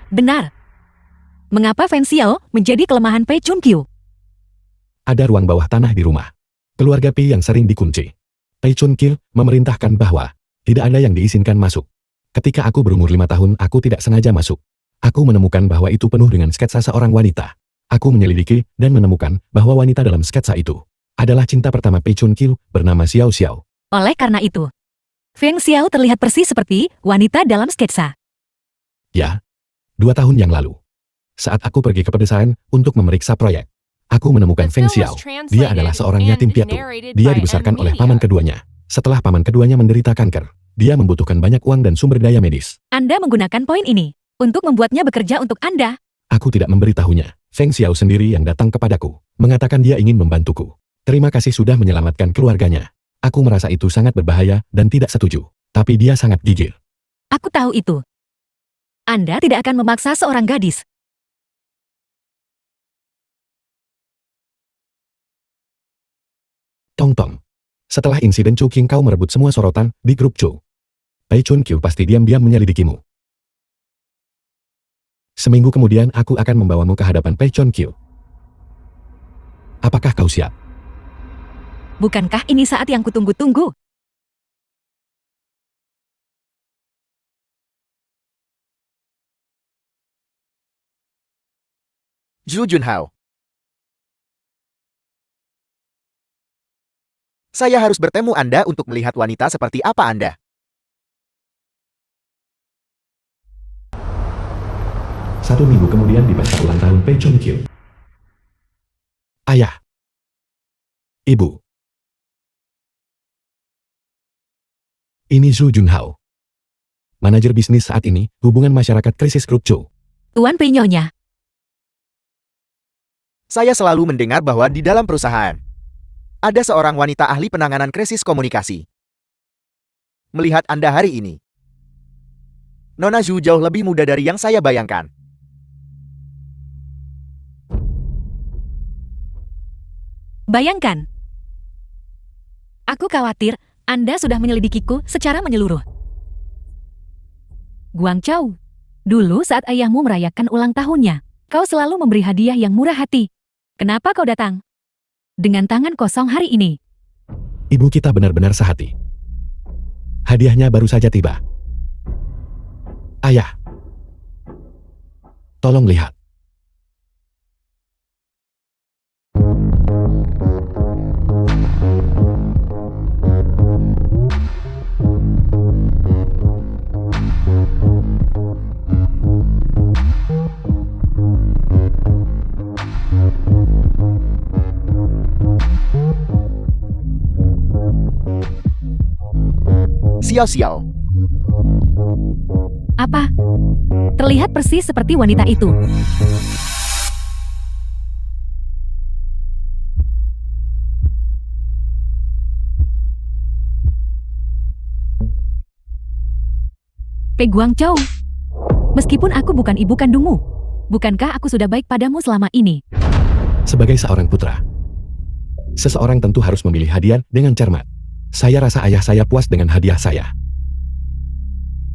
Speaker 1: Benar. Mengapa Feng Xiao menjadi kelemahan Pei Chun Kyu?
Speaker 3: Ada ruang bawah tanah di rumah keluarga Pei yang sering dikunci. Pei Chun Kyu memerintahkan bahwa tidak ada yang diizinkan masuk. Ketika aku berumur 5 tahun, aku tidak sengaja masuk. Aku menemukan bahwa itu penuh dengan sketsa seorang wanita. Aku menyelidiki dan menemukan bahwa wanita dalam sketsa itu adalah cinta pertama Pei Chun Kyu bernama Xiao Xiao.
Speaker 1: Oleh karena itu, Feng Xiao terlihat persis seperti wanita dalam sketsa.
Speaker 3: Ya, 2 tahun yang lalu, saat aku pergi ke pedesaan untuk memeriksa proyek, aku menemukan Feng Xiao. Dia adalah seorang yatim piatu. Dia dibesarkan oleh paman keduanya. Setelah paman keduanya menderita kanker, dia membutuhkan banyak uang dan sumber daya medis.
Speaker 1: Anda menggunakan poin ini untuk membuatnya bekerja untuk Anda.
Speaker 3: Aku tidak memberitahunya. Feng Xiao sendiri yang datang kepadaku, mengatakan dia ingin membantuku. Terima kasih sudah menyelamatkan keluarganya. Aku merasa itu sangat berbahaya dan tidak setuju. Tapi dia sangat gigil.
Speaker 1: Aku tahu itu. Anda tidak akan memaksa seorang gadis.
Speaker 3: Tong-tong. Setelah insiden Chuking kau merebut semua sorotan di grup Chu. Pei Chun Kyu pasti diam-diam menyelidikimu. Seminggu kemudian aku akan membawamu ke hadapan Pei Chun Kyu. Apakah kau siap?
Speaker 1: Bukankah ini saat yang kutunggu-tunggu?
Speaker 2: Zhu Junhao. Saya harus bertemu Anda untuk melihat wanita seperti apa Anda.
Speaker 3: 1 minggu kemudian di pesta ulang tahun Pei Chun-kyu. Ayah. Ibu. Ini Zhu Junhao. Manajer bisnis saat ini, hubungan masyarakat krisis grup Cho.
Speaker 1: Tuan Pei Nyonya.
Speaker 2: Saya selalu mendengar bahwa di dalam perusahaan ada seorang wanita ahli penanganan krisis komunikasi. Melihat Anda hari ini, Nona Zhu jauh lebih muda dari yang saya bayangkan.
Speaker 1: Bayangkan. Aku khawatir Anda sudah menyelidikiku secara menyeluruh. Guangzhou, dulu saat ayahmu merayakan ulang tahunnya, kau selalu memberi hadiah yang murah hati. Kenapa kau datang dengan tangan kosong hari ini?
Speaker 3: Ibu kita benar-benar sehati. Hadiahnya baru saja tiba. Ayah. Tolong lihat.
Speaker 2: Xiao-xiao,
Speaker 1: Apa? Terlihat persis seperti wanita itu. Pei Guangzhou, meskipun aku bukan ibu kandungmu, bukankah aku sudah baik padamu selama ini?
Speaker 3: Sebagai seorang putra, seseorang tentu harus memilih hadiah dengan cermat. Saya rasa ayah saya puas dengan hadiah saya.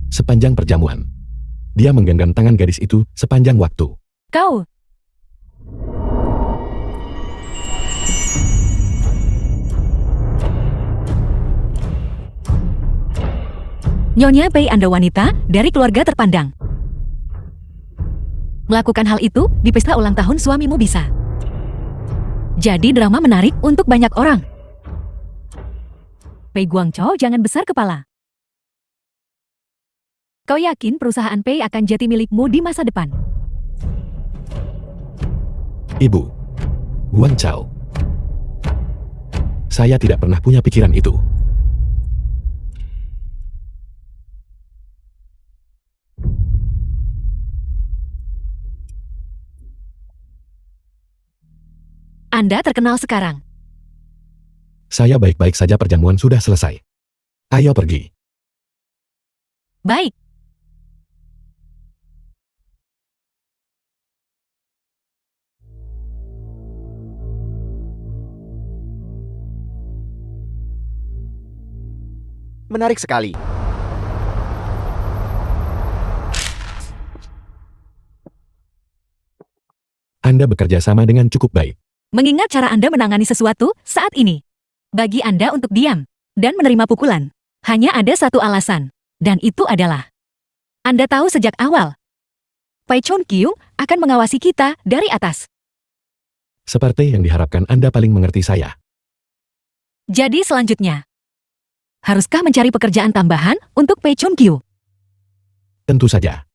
Speaker 3: Sepanjang perjamuan, dia menggenggam tangan gadis itu sepanjang waktu.
Speaker 1: Kau. Nyonya Pei Anda wanita dari keluarga terpandang. Melakukan hal itu di pesta ulang tahun suamimu bisa jadi drama menarik untuk banyak orang. Pei Guangzhou, jangan besar kepala. Kau yakin perusahaan Pei akan jadi milikmu di masa depan?
Speaker 3: Ibu, Guangzhou. Saya tidak pernah punya pikiran itu.
Speaker 1: Anda terkenal sekarang.
Speaker 3: Saya baik-baik saja, perjamuan sudah selesai. Ayo pergi.
Speaker 1: Baik.
Speaker 2: menarik sekali.
Speaker 3: Anda bekerja sama dengan cukup baik.
Speaker 1: Mengingat cara Anda menangani sesuatu saat ini. Bagi Anda untuk diam dan menerima pukulan, hanya ada satu alasan, dan itu adalah Anda tahu sejak awal Pei Chun-kyu akan mengawasi kita dari atas.
Speaker 3: Seperti yang diharapkan, Anda paling mengerti saya.
Speaker 1: Jadi selanjutnya, haruskah mencari pekerjaan tambahan untuk Pei Chun-kyu?
Speaker 3: Tentu saja.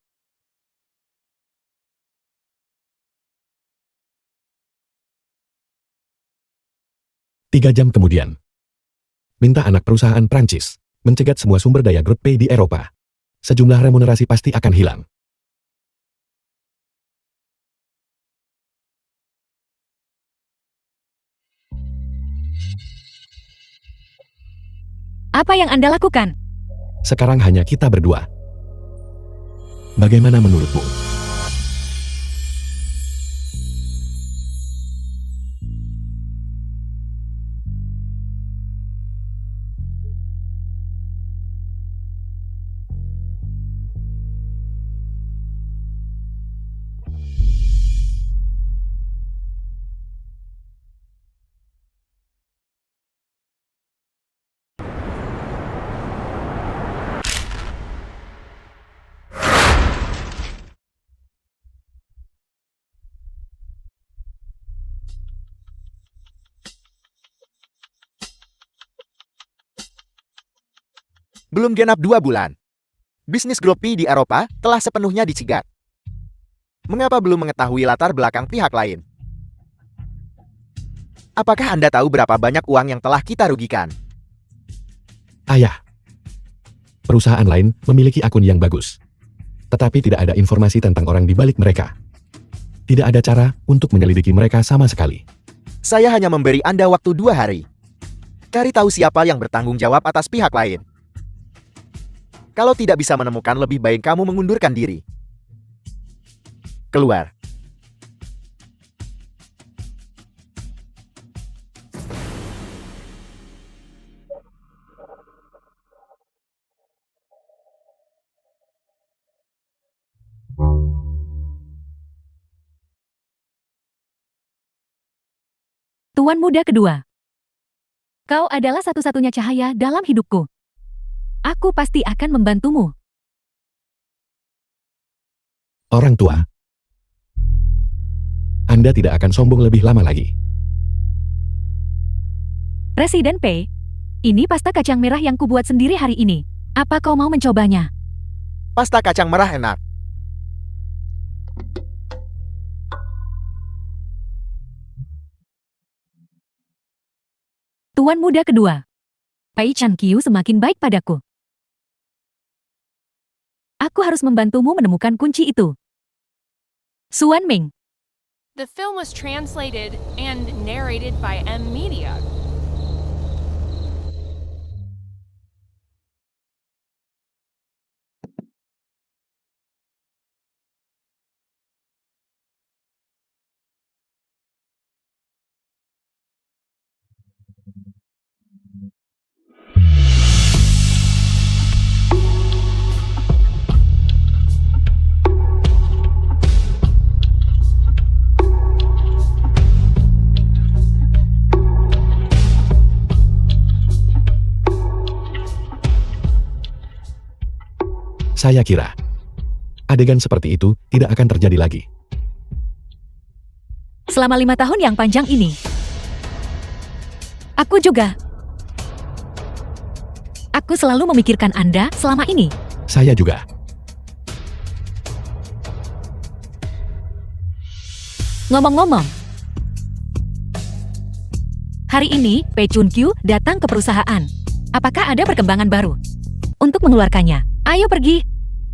Speaker 3: Tiga jam kemudian, minta anak perusahaan Prancis mencegat semua sumber daya grup P di Eropa. Sejumlah remunerasi pasti akan hilang.
Speaker 1: Apa yang Anda lakukan?
Speaker 3: Sekarang hanya kita berdua. Bagaimana menurutmu?
Speaker 2: Belum genap 2 bulan. Bisnis grup P di Eropa telah sepenuhnya dicegat. Mengapa belum mengetahui latar belakang pihak lain? Apakah Anda tahu berapa banyak uang yang telah kita rugikan?
Speaker 3: Ayah. Perusahaan lain memiliki akun yang bagus. Tetapi tidak ada informasi tentang orang di balik mereka. Tidak ada cara untuk menyelidiki mereka sama sekali.
Speaker 2: Saya hanya memberi Anda waktu 2 hari. Cari tahu siapa yang bertanggung jawab atas pihak lain. Kalau tidak bisa menemukan, lebih baik kamu mengundurkan diri. Keluar.
Speaker 1: Tuan muda kedua. Kau adalah satu-satunya cahaya dalam hidupku. Aku pasti akan membantumu.
Speaker 3: Orang tua. Anda tidak akan sombong lebih lama lagi.
Speaker 1: Presiden P, ini pasta kacang merah yang kubuat sendiri hari ini. Apa kau mau mencobanya?
Speaker 2: Pasta kacang merah enak.
Speaker 1: Tuan muda kedua. Pei Chan Kiu semakin baik padaku. Aku harus membantumu menemukan kunci itu. Suan Ming.
Speaker 4: The film was translated and narrated by M Media.
Speaker 3: Saya kira adegan seperti itu tidak akan terjadi lagi.
Speaker 1: Selama 5 tahun yang panjang ini. Aku juga. Aku selalu memikirkan Anda selama ini.
Speaker 3: Saya juga.
Speaker 1: Ngomong-ngomong, hari ini Pei Chun Kyu datang ke perusahaan. Apakah ada perkembangan baru? Untuk mengeluarkannya, ayo pergi.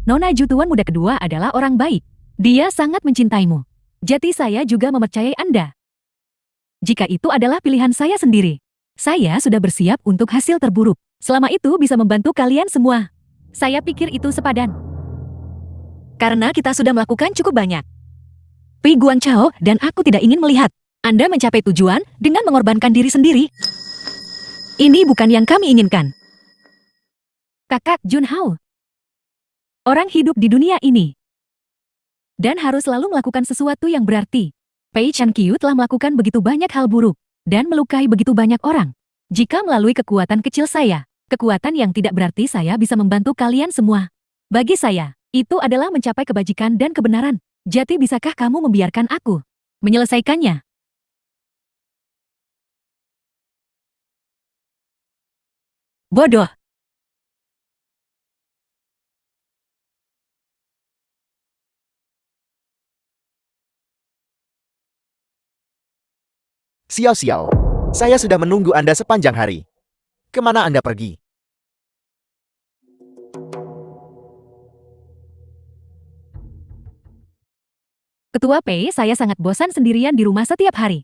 Speaker 1: Nona Ju tuan muda kedua adalah orang baik. Dia sangat mencintaimu. Jadi saya juga mempercayai Anda. Jika itu adalah pilihan saya sendiri, saya sudah bersiap untuk hasil terburuk. Selama itu bisa membantu kalian semua. Saya pikir itu sepadan. Karena kita sudah melakukan cukup banyak. Pi Guangchao dan aku tidak ingin melihat Anda mencapai tujuan dengan mengorbankan diri sendiri. Ini bukan yang kami inginkan. Kakak Junhao. Orang hidup di dunia ini. Dan harus selalu melakukan sesuatu yang berarti. Pei Chan Kiu telah melakukan begitu banyak hal buruk. Dan melukai begitu banyak orang. Jika melalui kekuatan kecil saya, kekuatan yang tidak berarti saya bisa membantu kalian semua. Bagi saya, itu adalah mencapai kebajikan dan kebenaran. Jadi bisakah kamu membiarkan aku menyelesaikannya? Bodoh.
Speaker 2: Xiao-xiao. Saya sudah menunggu Anda sepanjang hari. Kemana Anda pergi?
Speaker 1: Ketua P, saya sangat bosan sendirian di rumah setiap hari.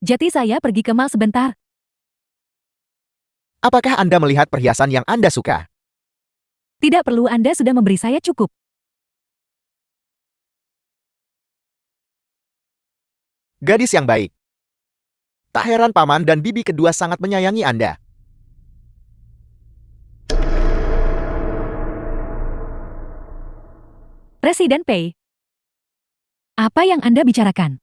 Speaker 1: Jadi saya pergi ke mall sebentar.
Speaker 2: Apakah Anda melihat perhiasan yang Anda suka?
Speaker 1: Tidak perlu, Anda sudah memberi saya cukup.
Speaker 2: Gadis yang baik. Tak heran paman dan bibi kedua sangat menyayangi Anda.
Speaker 1: Presiden Pei. Apa yang Anda bicarakan?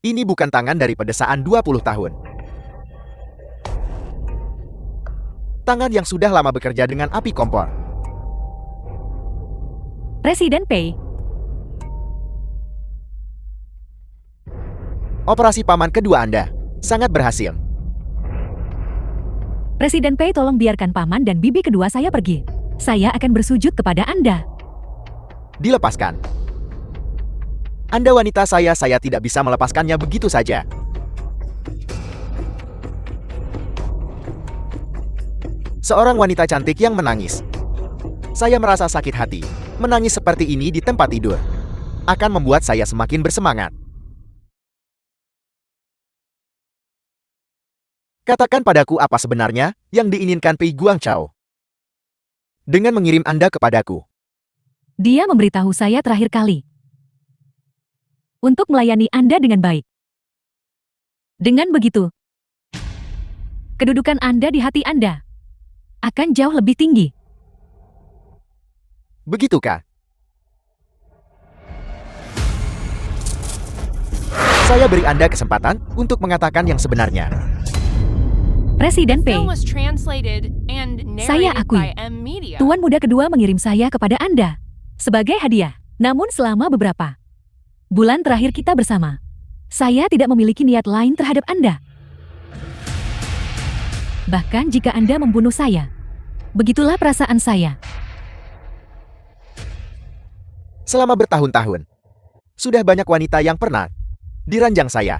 Speaker 2: Ini bukan tangan dari pedesaan 20 tahun. Tangan yang sudah lama bekerja dengan api kompor.
Speaker 1: Presiden Pei.
Speaker 2: Operasi paman kedua Anda sangat berhasil.
Speaker 1: Presiden Pei, tolong biarkan paman dan bibi kedua saya pergi. Saya akan bersujud kepada Anda.
Speaker 2: Dilepaskan. Anda wanita saya tidak bisa melepaskannya begitu saja. Seorang wanita cantik yang menangis. Saya merasa sakit hati. Menangis seperti ini di tempat tidur akan membuat saya semakin bersemangat. Katakan padaku apa sebenarnya yang diinginkan Pei Guangchao dengan mengirim Anda kepadaku.
Speaker 1: Dia memberitahu saya terakhir kali untuk melayani Anda dengan baik. Dengan begitu, kedudukan Anda di hati Anda akan jauh lebih tinggi.
Speaker 2: Begitukah? Saya beri Anda kesempatan untuk mengatakan yang sebenarnya.
Speaker 1: Presiden Pei,
Speaker 4: Film was translated and
Speaker 1: Saya
Speaker 4: narrated
Speaker 1: akui,
Speaker 4: by M Media.
Speaker 1: Tuan muda kedua mengirim saya kepada Anda sebagai hadiah. Namun selama beberapa bulan terakhir kita bersama, saya tidak memiliki niat lain terhadap Anda. Bahkan jika Anda membunuh saya, begitulah perasaan saya.
Speaker 2: Selama bertahun-tahun, sudah banyak wanita yang pernah diranjang saya.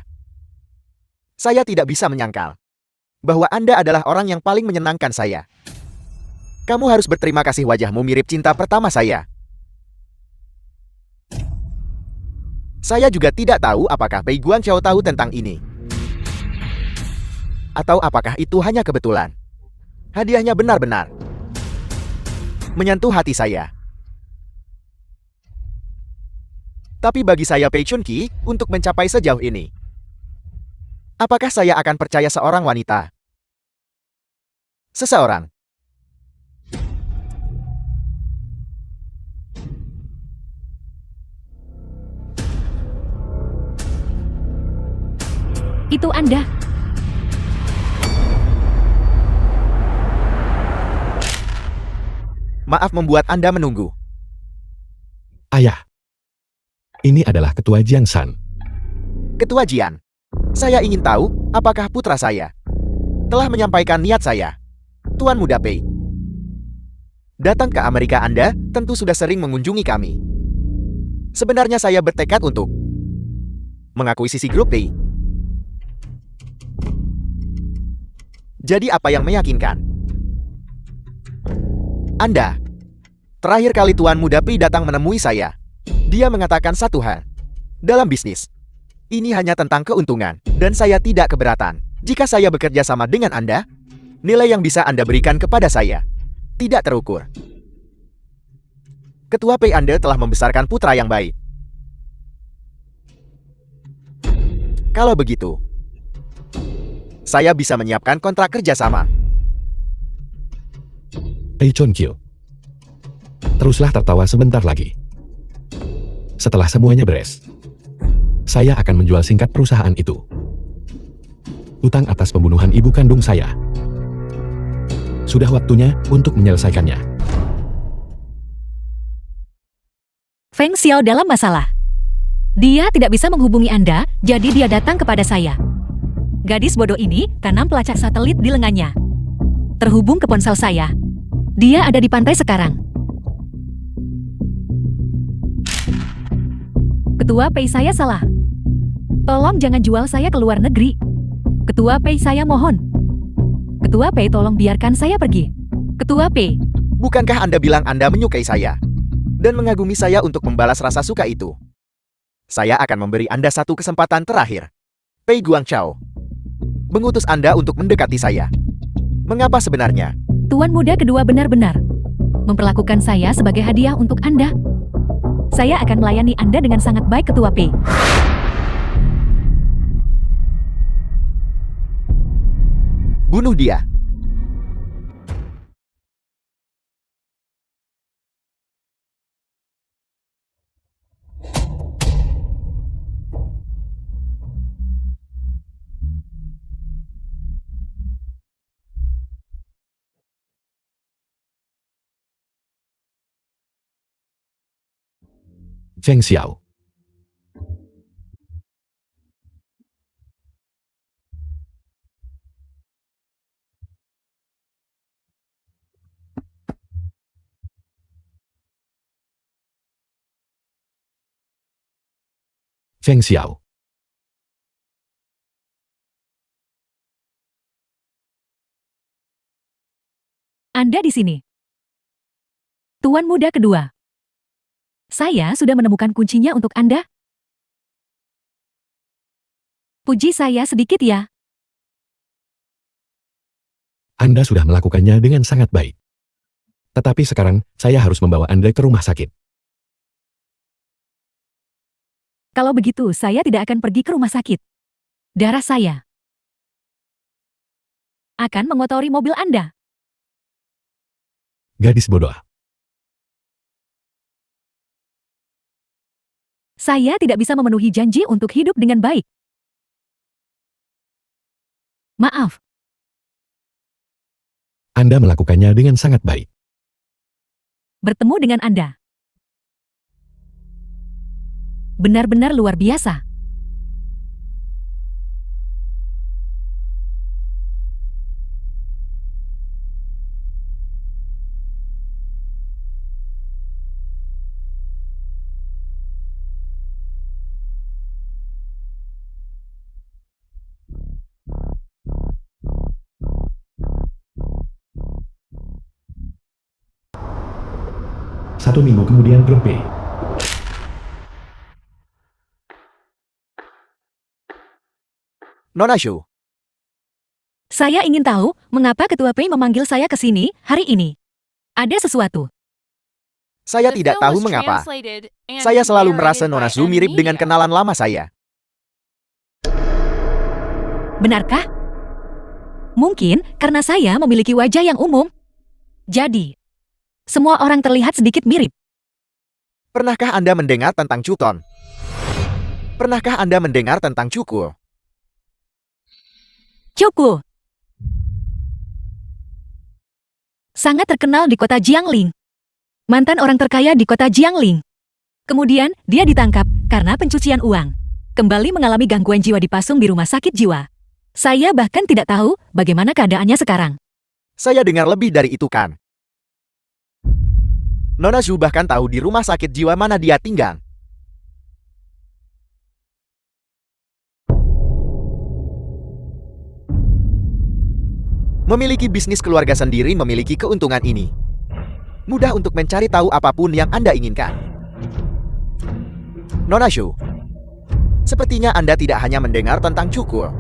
Speaker 2: Saya tidak bisa menyangkal bahwa Anda adalah orang yang paling menyenangkan saya. Kamu harus berterima kasih, wajahmu mirip cinta pertama saya. Saya juga tidak tahu apakah Pei Guangchao tahu tentang ini. Atau apakah itu hanya kebetulan. Hadiahnya benar-benar menyentuh hati saya. Tapi bagi saya Pei Chunqi, untuk mencapai sejauh ini, apakah saya akan percaya seorang wanita? Seseorang.
Speaker 1: Itu Anda.
Speaker 2: Maaf membuat Anda menunggu.
Speaker 3: Ayah. Ini adalah Ketua Jiang San.
Speaker 2: Ketua Jian, saya ingin tahu apakah putra saya telah menyampaikan niat saya. Tuan Muda Pei, datang ke Amerika Anda tentu sudah sering mengunjungi kami. Sebenarnya saya bertekad untuk mengakuisisi grup Pei. Jadi apa yang meyakinkan Anda? Terakhir kali Tuan Muda Pei datang menemui saya, dia mengatakan satu hal. Dalam bisnis, ini hanya tentang keuntungan, dan saya tidak keberatan jika saya bekerja sama dengan Anda. Nilai yang bisa Anda berikan kepada saya tidak terukur. Ketua Pei, Anda telah membesarkan putra yang baik. Kalau begitu, saya bisa menyiapkan kontrak kerjasama.
Speaker 3: Pei Chunqi, teruslah tertawa sebentar lagi. Setelah semuanya beres, saya akan menjual singkat perusahaan itu. Utang atas pembunuhan ibu kandung saya. Sudah waktunya untuk menyelesaikannya.
Speaker 1: Feng Xiao dalam masalah. Dia tidak bisa menghubungi Anda, jadi dia datang kepada saya. Gadis bodoh ini tanam pelacak satelit di lengannya. Terhubung ke ponsel saya. Dia ada di pantai sekarang. Ketua Pei, saya salah. Tolong jangan jual saya ke luar negeri. Ketua Pei, saya mohon. Ketua Pei, tolong biarkan saya pergi. Ketua Pei,
Speaker 2: Bukankah Anda bilang Anda menyukai saya dan mengagumi saya untuk membalas rasa suka itu? Saya akan memberi Anda satu kesempatan terakhir. Pei Guangchao mengutus Anda untuk mendekati saya. Mengapa sebenarnya?
Speaker 1: Tuan muda kedua benar-benar memperlakukan saya sebagai hadiah untuk Anda. Saya akan melayani Anda dengan sangat baik, Ketua Pei.
Speaker 2: Bunuh dia.
Speaker 3: Feng Xiao. Feng Xiao.
Speaker 1: Anda di sini. Tuan muda kedua. Saya sudah menemukan kuncinya untuk Anda. Puji saya sedikit ya.
Speaker 3: Anda sudah melakukannya dengan sangat baik. Tetapi sekarang, saya harus membawa Anda ke rumah sakit.
Speaker 1: Kalau begitu, saya tidak akan pergi ke rumah sakit. Darah saya akan mengotori mobil Anda.
Speaker 3: Gadis bodoh.
Speaker 1: Saya tidak bisa memenuhi janji untuk hidup dengan baik. Maaf,
Speaker 3: Anda melakukannya dengan sangat baik.
Speaker 1: bertemu dengan Anda benar-benar luar biasa.
Speaker 3: Satu minggu kemudian Grup B.
Speaker 2: Nona Shu,
Speaker 1: Saya ingin tahu mengapa Ketua Pei memanggil saya ke sini hari ini. Ada sesuatu.
Speaker 2: saya
Speaker 4: The
Speaker 2: tidak
Speaker 4: film
Speaker 2: tahu
Speaker 4: was
Speaker 2: mengapa.
Speaker 4: translated and
Speaker 2: Saya selalu merasa
Speaker 4: narrated
Speaker 2: Nona
Speaker 4: by
Speaker 2: Shu mirip dengan
Speaker 4: Amelia.
Speaker 2: kenalan lama saya.
Speaker 1: Benarkah? Mungkin karena saya memiliki wajah yang umum. Jadi, semua orang terlihat sedikit mirip.
Speaker 2: Pernahkah Anda mendengar tentang Chuton? Pernahkah Anda mendengar tentang Cukul?
Speaker 1: Cukup. Sangat terkenal di kota Jiangling. Mantan orang terkaya di kota Jiangling. Kemudian, dia ditangkap karena pencucian uang. Kembali mengalami gangguan jiwa dipasung di rumah sakit jiwa. Saya bahkan tidak tahu bagaimana keadaannya sekarang.
Speaker 2: Saya dengar lebih dari itu kan. Nona Shu bahkan tahu di rumah sakit jiwa mana dia tinggal. Memiliki bisnis keluarga sendiri memiliki keuntungan ini. Mudah untuk mencari tahu apapun yang Anda inginkan. Nona Shu, sepertinya Anda tidak hanya mendengar tentang Cukul.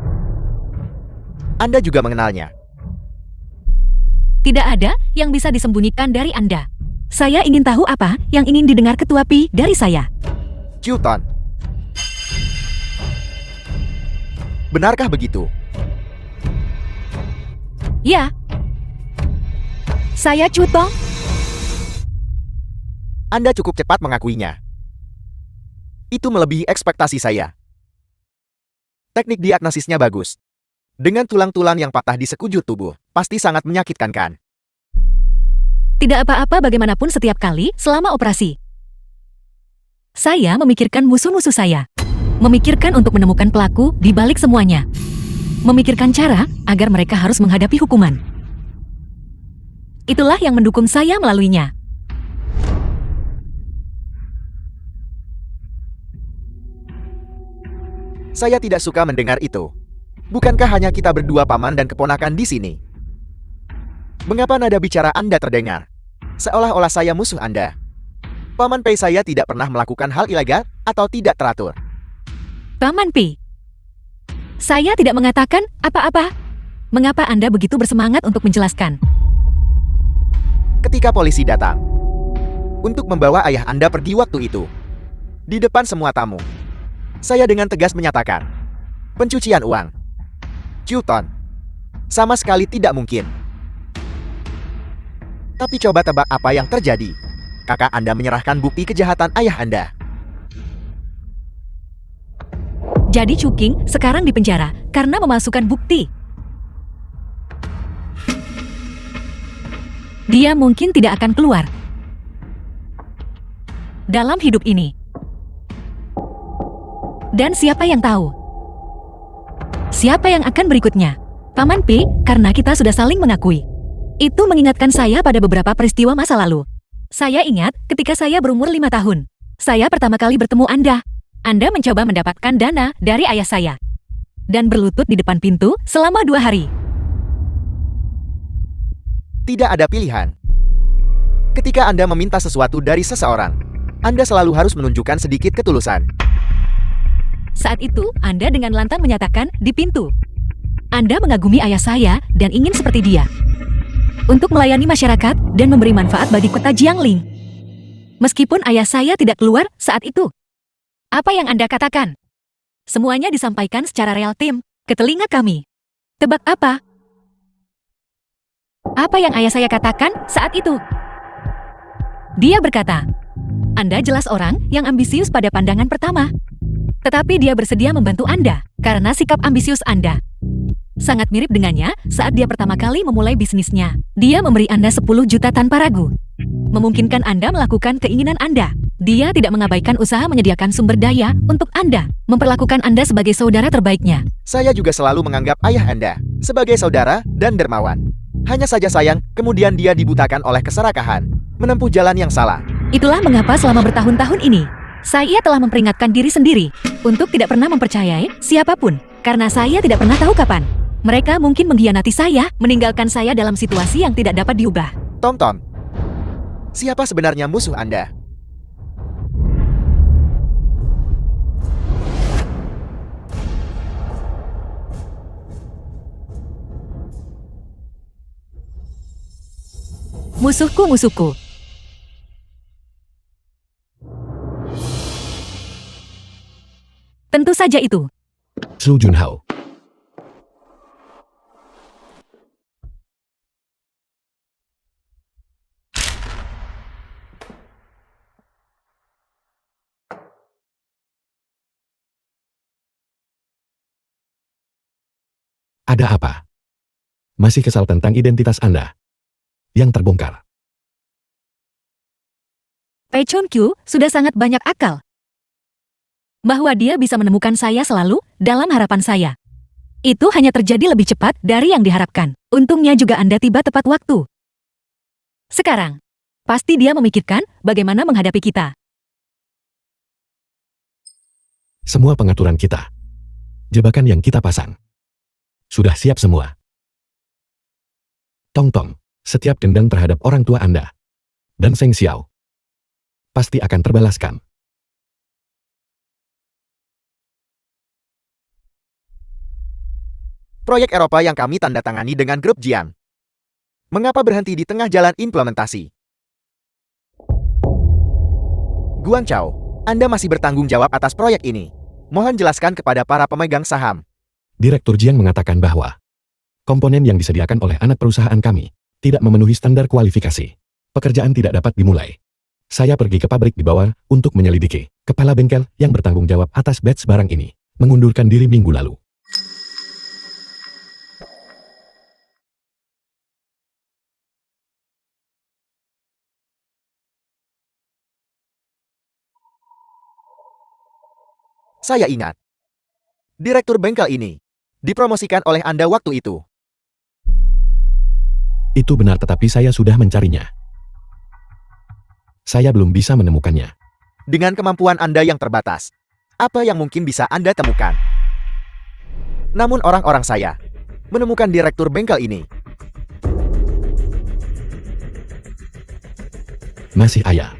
Speaker 2: Anda juga mengenalnya.
Speaker 1: Tidak ada yang bisa disembunyikan dari Anda. Saya ingin tahu apa yang ingin didengar Ketua Pi dari saya.
Speaker 2: Chuton. Benarkah begitu?
Speaker 1: Ya. Saya Cutong.
Speaker 2: Anda cukup cepat mengakuinya. Itu melebihi ekspektasi saya. Teknik diagnosisnya bagus. Dengan tulang-tulang yang patah di sekujur tubuh, pasti sangat menyakitkan kan?
Speaker 1: Tidak apa-apa bagaimanapun setiap kali selama operasi. Saya memikirkan musuh-musuh saya. Memikirkan untuk menemukan pelaku di balik semuanya. Memikirkan cara agar mereka harus menghadapi hukuman. Itulah yang mendukung saya melaluinya.
Speaker 2: Saya tidak suka mendengar itu. Bukankah hanya kita berdua paman dan keponakan di sini? Mengapa nada bicara Anda terdengar? Seolah-olah saya musuh Anda. Paman Pei saya tidak pernah melakukan hal ilegal atau tidak teratur.
Speaker 1: Paman Pi. Saya tidak mengatakan apa-apa. Mengapa Anda begitu bersemangat untuk menjelaskan?
Speaker 2: Ketika polisi datang untuk membawa ayah Anda pergi waktu itu, di depan semua tamu, saya dengan tegas menyatakan, pencucian uang. Chuton. Sama sekali tidak mungkin. Tapi coba tebak apa yang terjadi. Kakak Anda menyerahkan bukti kejahatan ayah Anda.
Speaker 1: Jadi Cuking sekarang di penjara karena memasukkan bukti. Dia mungkin tidak akan keluar dalam hidup ini. Dan siapa yang tahu? Siapa yang akan berikutnya? Paman P, karena kita sudah saling mengakui. Itu mengingatkan saya pada beberapa peristiwa masa lalu. Saya ingat ketika saya berumur 5 tahun. Saya pertama kali bertemu Anda. Anda mencoba mendapatkan dana dari ayah saya. Dan berlutut di depan pintu selama 2 hari.
Speaker 2: Tidak ada pilihan. Ketika Anda meminta sesuatu dari seseorang, Anda selalu harus menunjukkan sedikit ketulusan.
Speaker 1: Saat itu, Anda dengan lantang menyatakan di pintu. Anda mengagumi ayah saya dan ingin seperti dia. Untuk melayani masyarakat dan memberi manfaat bagi kota Jiangling. Meskipun ayah saya tidak keluar saat itu. Apa yang Anda katakan? Semuanya disampaikan secara real-time ke telinga kami. Tebak apa? Apa yang ayah saya katakan saat itu? Dia berkata, Anda jelas orang yang ambisius pada pandangan pertama. Tetapi dia bersedia membantu Anda karena sikap ambisius Anda. Sangat mirip dengannya saat dia pertama kali memulai bisnisnya. Dia memberi Anda 10 juta tanpa ragu. Memungkinkan Anda melakukan keinginan Anda. Dia tidak mengabaikan usaha menyediakan sumber daya untuk Anda, memperlakukan Anda sebagai saudara terbaiknya.
Speaker 2: Saya juga selalu menganggap ayah Anda sebagai saudara dan dermawan. Hanya saja sayang, kemudian dia dibutakan oleh keserakahan, menempuh jalan yang salah.
Speaker 1: Itulah mengapa selama bertahun-tahun ini, saya telah memperingatkan diri sendiri untuk tidak pernah mempercayai siapapun, karena saya tidak pernah tahu kapan. Mereka mungkin mengkhianati saya, meninggalkan saya dalam situasi yang tidak dapat diubah.
Speaker 2: Tom, siapa sebenarnya musuh Anda?
Speaker 1: Musuhku. Tentu saja itu.
Speaker 3: Su Junhao. Ada apa? Masih kesal tentang identitas Anda yang terbongkar.
Speaker 1: Pei Chun Kyu sudah sangat banyak akal. Bahwa dia bisa menemukan saya selalu dalam harapan saya. Itu hanya terjadi lebih cepat dari yang diharapkan. Untungnya juga Anda tiba tepat waktu. Sekarang, pasti dia memikirkan bagaimana menghadapi kita.
Speaker 3: Semua pengaturan kita, jebakan yang kita pasang, sudah siap semua. Tong, setiap dendam terhadap orang tua Anda dan Feng Xiao pasti akan terbalaskan.
Speaker 2: Proyek Eropa yang kami tanda tangani dengan grup Jian. Mengapa berhenti di tengah jalan implementasi? Guangzhou, Anda masih bertanggung jawab atas proyek ini. Mohon jelaskan kepada para pemegang saham.
Speaker 3: Direktur Jiang mengatakan bahwa komponen yang disediakan oleh anak perusahaan kami tidak memenuhi standar kualifikasi. Pekerjaan tidak dapat dimulai. Saya pergi ke pabrik di bawah untuk menyelidiki. Kepala bengkel yang bertanggung jawab atas batch barang ini mengundurkan diri minggu lalu.
Speaker 2: Saya ingat. Direktur bengkel ini dipromosikan oleh Anda waktu itu.
Speaker 3: Itu benar, tetapi saya sudah mencarinya. Saya belum bisa menemukannya.
Speaker 2: Dengan kemampuan Anda yang terbatas, apa yang mungkin bisa Anda temukan? Namun orang-orang saya menemukan direktur bengkel ini.
Speaker 3: Masih ayah.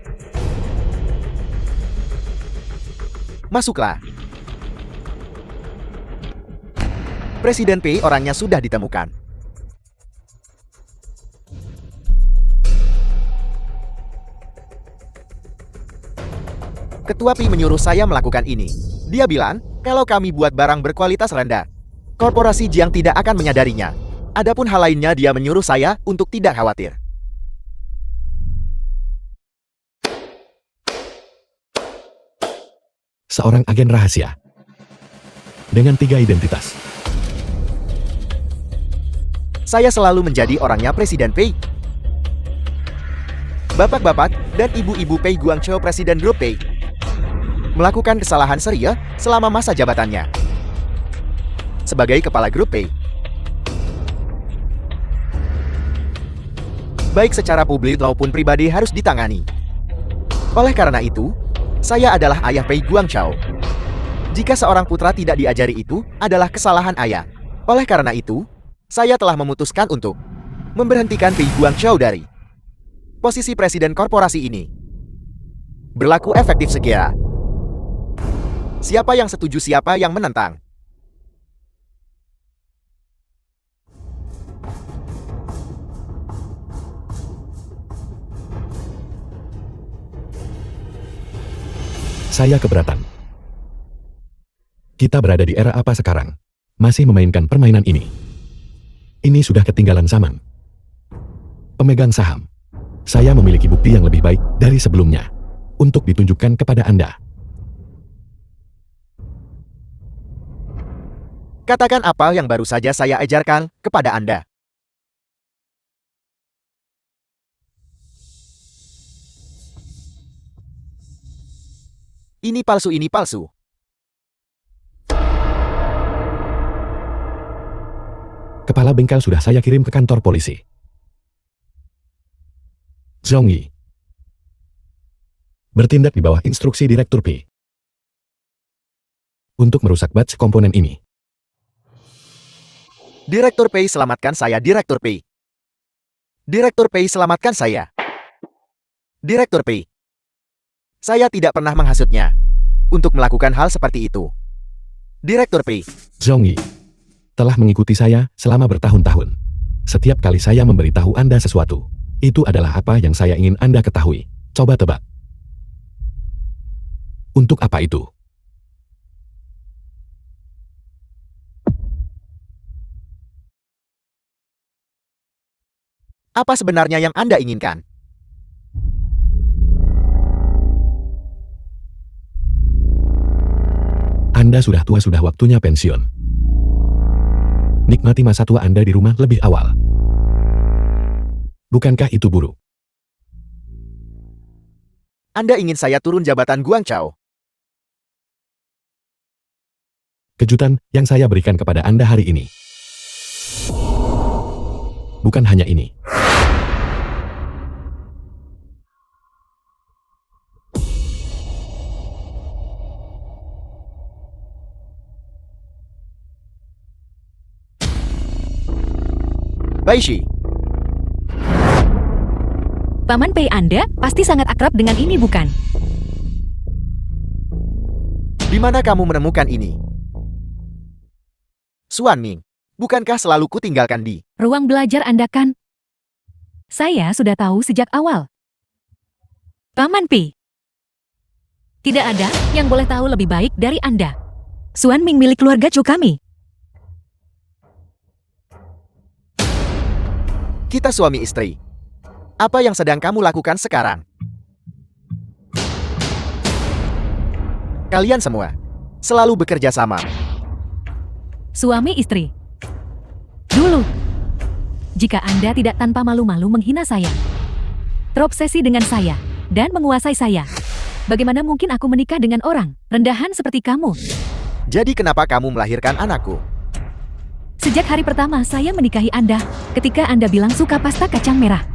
Speaker 2: Masuklah. Presiden P orangnya sudah ditemukan. Ketua Pi menyuruh saya melakukan ini. Dia bilang, kalau kami buat barang berkualitas rendah, korporasi Jiang tidak akan menyadarinya. Adapun hal lainnya dia menyuruh saya untuk tidak khawatir.
Speaker 3: Seorang agen rahasia dengan 3 identitas.
Speaker 2: Saya selalu menjadi orangnya Presiden Pei. Bapak-bapak dan ibu-ibu Pei Guangzhou Presiden Grup Pei melakukan kesalahan serius selama masa jabatannya sebagai kepala Grup Pei. Baik secara publik maupun pribadi harus ditangani. Oleh karena itu, saya adalah ayah Pei Guangzhou. Jika seorang putra tidak diajari itu, adalah kesalahan ayah. Oleh karena itu, saya telah memutuskan untuk memberhentikan Pei Guangzhou dari posisi presiden korporasi ini. Berlaku efektif segera. Siapa yang setuju, siapa yang menentang?
Speaker 3: Saya keberatan. Kita berada di era apa sekarang? Masih memainkan permainan ini. Ini sudah ketinggalan zaman. Pemegang saham. Saya memiliki bukti yang lebih baik dari sebelumnya untuk ditunjukkan kepada Anda.
Speaker 2: Katakan apa yang baru saja saya ajarkan kepada Anda. Ini palsu, ini palsu.
Speaker 3: Kepala bengkel sudah saya kirim ke kantor polisi. Zhong Yi bertindak di bawah instruksi Direktur P untuk merusak batch komponen ini.
Speaker 2: Direktur Pei, selamatkan saya, Direktur Pei. Direktur Pei, selamatkan saya. Direktur Pei. Saya tidak pernah menghasutnya untuk melakukan hal seperti itu. Direktur Pei.
Speaker 3: Zhong Yi telah mengikuti saya selama bertahun-tahun. Setiap kali saya memberitahu Anda sesuatu, itu adalah apa yang saya ingin Anda ketahui. Coba tebak. Untuk apa itu?
Speaker 2: Apa sebenarnya yang Anda inginkan?
Speaker 3: Anda sudah tua, sudah waktunya pensiun. Nikmati masa tua Anda di rumah lebih awal. Bukankah itu buruk?
Speaker 2: Anda ingin saya turun jabatan Guangzhou?
Speaker 3: Kejutan yang saya berikan kepada Anda hari ini. Bukan hanya ini.
Speaker 2: Baishi,
Speaker 1: Paman Pei Anda pasti sangat akrab dengan ini, bukan?
Speaker 2: di mana kamu menemukan ini? Suan Ming, bukankah selalu kutinggalkan di
Speaker 1: Ruang belajar Anda kan? Saya sudah tahu sejak awal. Paman Pei, tidak ada yang boleh tahu lebih baik dari Anda. Suan Ming milik keluarga Chu kami.
Speaker 2: kita suami istri? Apa yang sedang kamu lakukan sekarang? Kalian semua selalu bekerja sama.
Speaker 1: Suami istri. Dulu, jika Anda tidak tanpa malu-malu menghina saya, terobsesi dengan saya, dan menguasai saya, bagaimana mungkin aku menikah dengan orang rendahan seperti kamu?
Speaker 2: Jadi kenapa kamu melahirkan anakku?
Speaker 1: Sejak hari pertama saya menikahi Anda, ketika Anda bilang suka pasta kacang merah,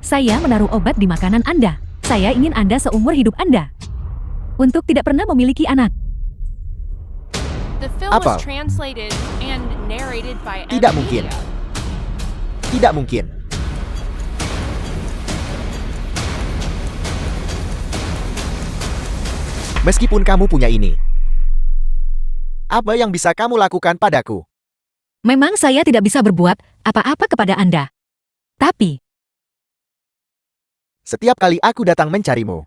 Speaker 1: saya menaruh obat di makanan Anda. Saya ingin Anda seumur hidup Anda untuk tidak pernah memiliki anak.
Speaker 4: The film
Speaker 2: Apa?
Speaker 4: was translated and narrated by
Speaker 2: Tidak
Speaker 4: M.
Speaker 2: mungkin.
Speaker 4: Media.
Speaker 2: Tidak mungkin. Meskipun kamu punya ini, apa yang bisa kamu lakukan padaku?
Speaker 1: Memang saya tidak bisa berbuat apa-apa kepada Anda. Tapi,
Speaker 2: Setiap kali aku datang mencarimu,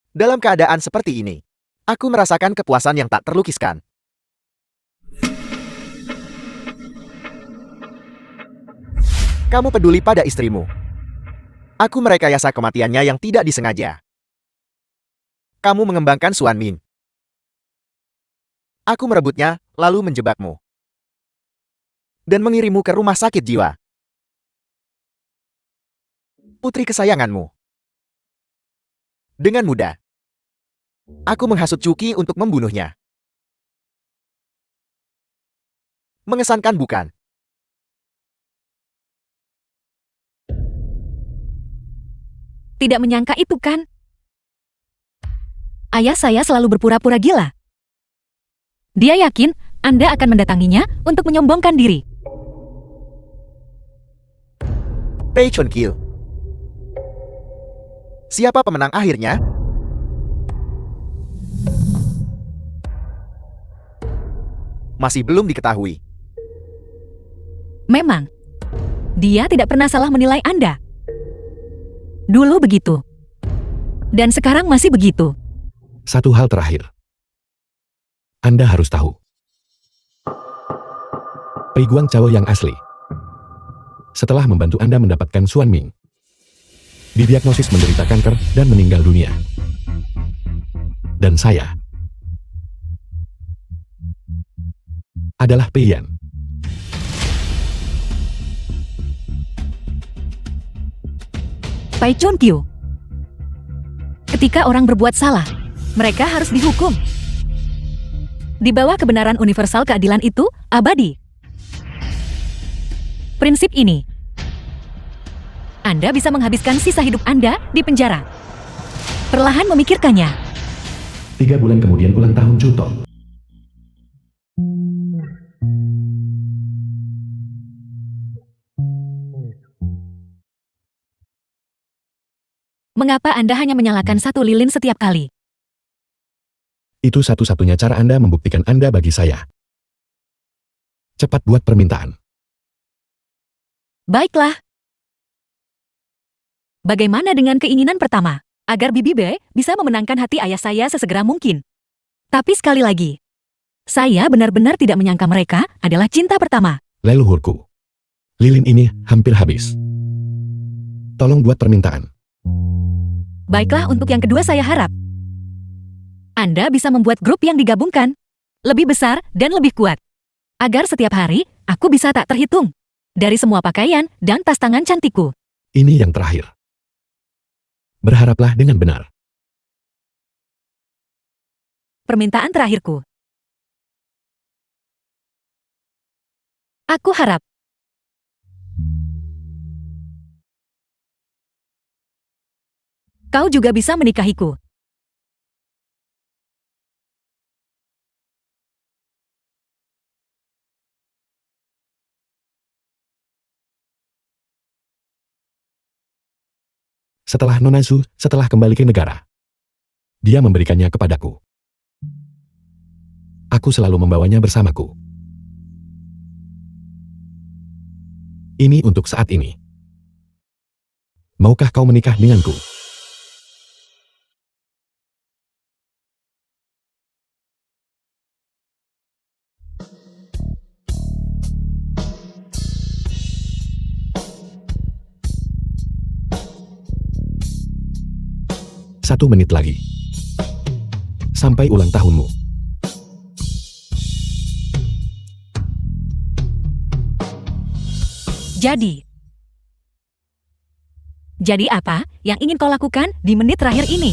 Speaker 2: dalam keadaan seperti ini, aku merasakan kepuasan yang tak terlukiskan. Kamu peduli pada istrimu. Aku merekayasa kematiannya yang tidak disengaja. Kamu mengembangkan Suan Ming. Aku merebutnya, lalu menjebakmu. Dan mengirimmu ke rumah sakit jiwa. Putri kesayanganmu. Dengan mudah, aku menghasut Cuki untuk membunuhnya. Mengesankan, bukan?
Speaker 1: tidak menyangka itu kan? Ayah saya selalu berpura-pura gila. Dia yakin Anda akan mendatanginya untuk menyombongkan diri.
Speaker 2: Pei Chun Kil. Siapa pemenang akhirnya? Masih belum diketahui.
Speaker 1: Memang, dia tidak pernah salah menilai Anda. Dulu begitu. Dan sekarang masih begitu.
Speaker 3: Satu hal terakhir. Anda harus tahu. Pei Guangchao yang asli. Setelah membantu Anda mendapatkan Xuan Ming, didiagnosis menderita kanker dan meninggal dunia. Dan saya adalah Pei Yan.
Speaker 1: Pai Chun Kyu. Ketika orang berbuat salah, mereka harus dihukum. Di bawah kebenaran universal keadilan itu abadi. Prinsip ini, Anda bisa menghabiskan sisa hidup Anda di penjara. Perlahan memikirkannya.
Speaker 3: 3 bulan kemudian ulang tahun Chuto.
Speaker 1: Mengapa Anda hanya menyalakan satu lilin setiap kali?
Speaker 3: Itu satu-satunya cara Anda membuktikan Anda bagi saya. Cepat buat permintaan.
Speaker 1: Baiklah. Bagaimana dengan keinginan pertama? Agar Bibi B bisa memenangkan hati ayah saya sesegera mungkin. Tapi sekali lagi, saya benar-benar tidak menyangka mereka adalah cinta pertama.
Speaker 3: Leluhurku. Lilin ini hampir habis. Tolong buat permintaan.
Speaker 1: Baiklah, untuk yang kedua saya harap Anda bisa membuat grup yang digabungkan, lebih besar dan lebih kuat. Agar setiap hari, aku bisa tak terhitung. Dari semua pakaian dan tas tangan cantikku.
Speaker 3: Ini yang terakhir. Berharaplah dengan benar.
Speaker 1: Permintaan terakhirku. Aku harap kau juga bisa menikahiku.
Speaker 3: Setelah Nona Zhu, setelah kembali ke negara, dia memberikannya kepadaku. Aku selalu membawanya bersamaku. Ini untuk saat ini. Maukah kau menikah denganku? Satu menit lagi. Sampai ulang tahunmu.
Speaker 1: Jadi apa yang ingin kau lakukan di menit terakhir ini?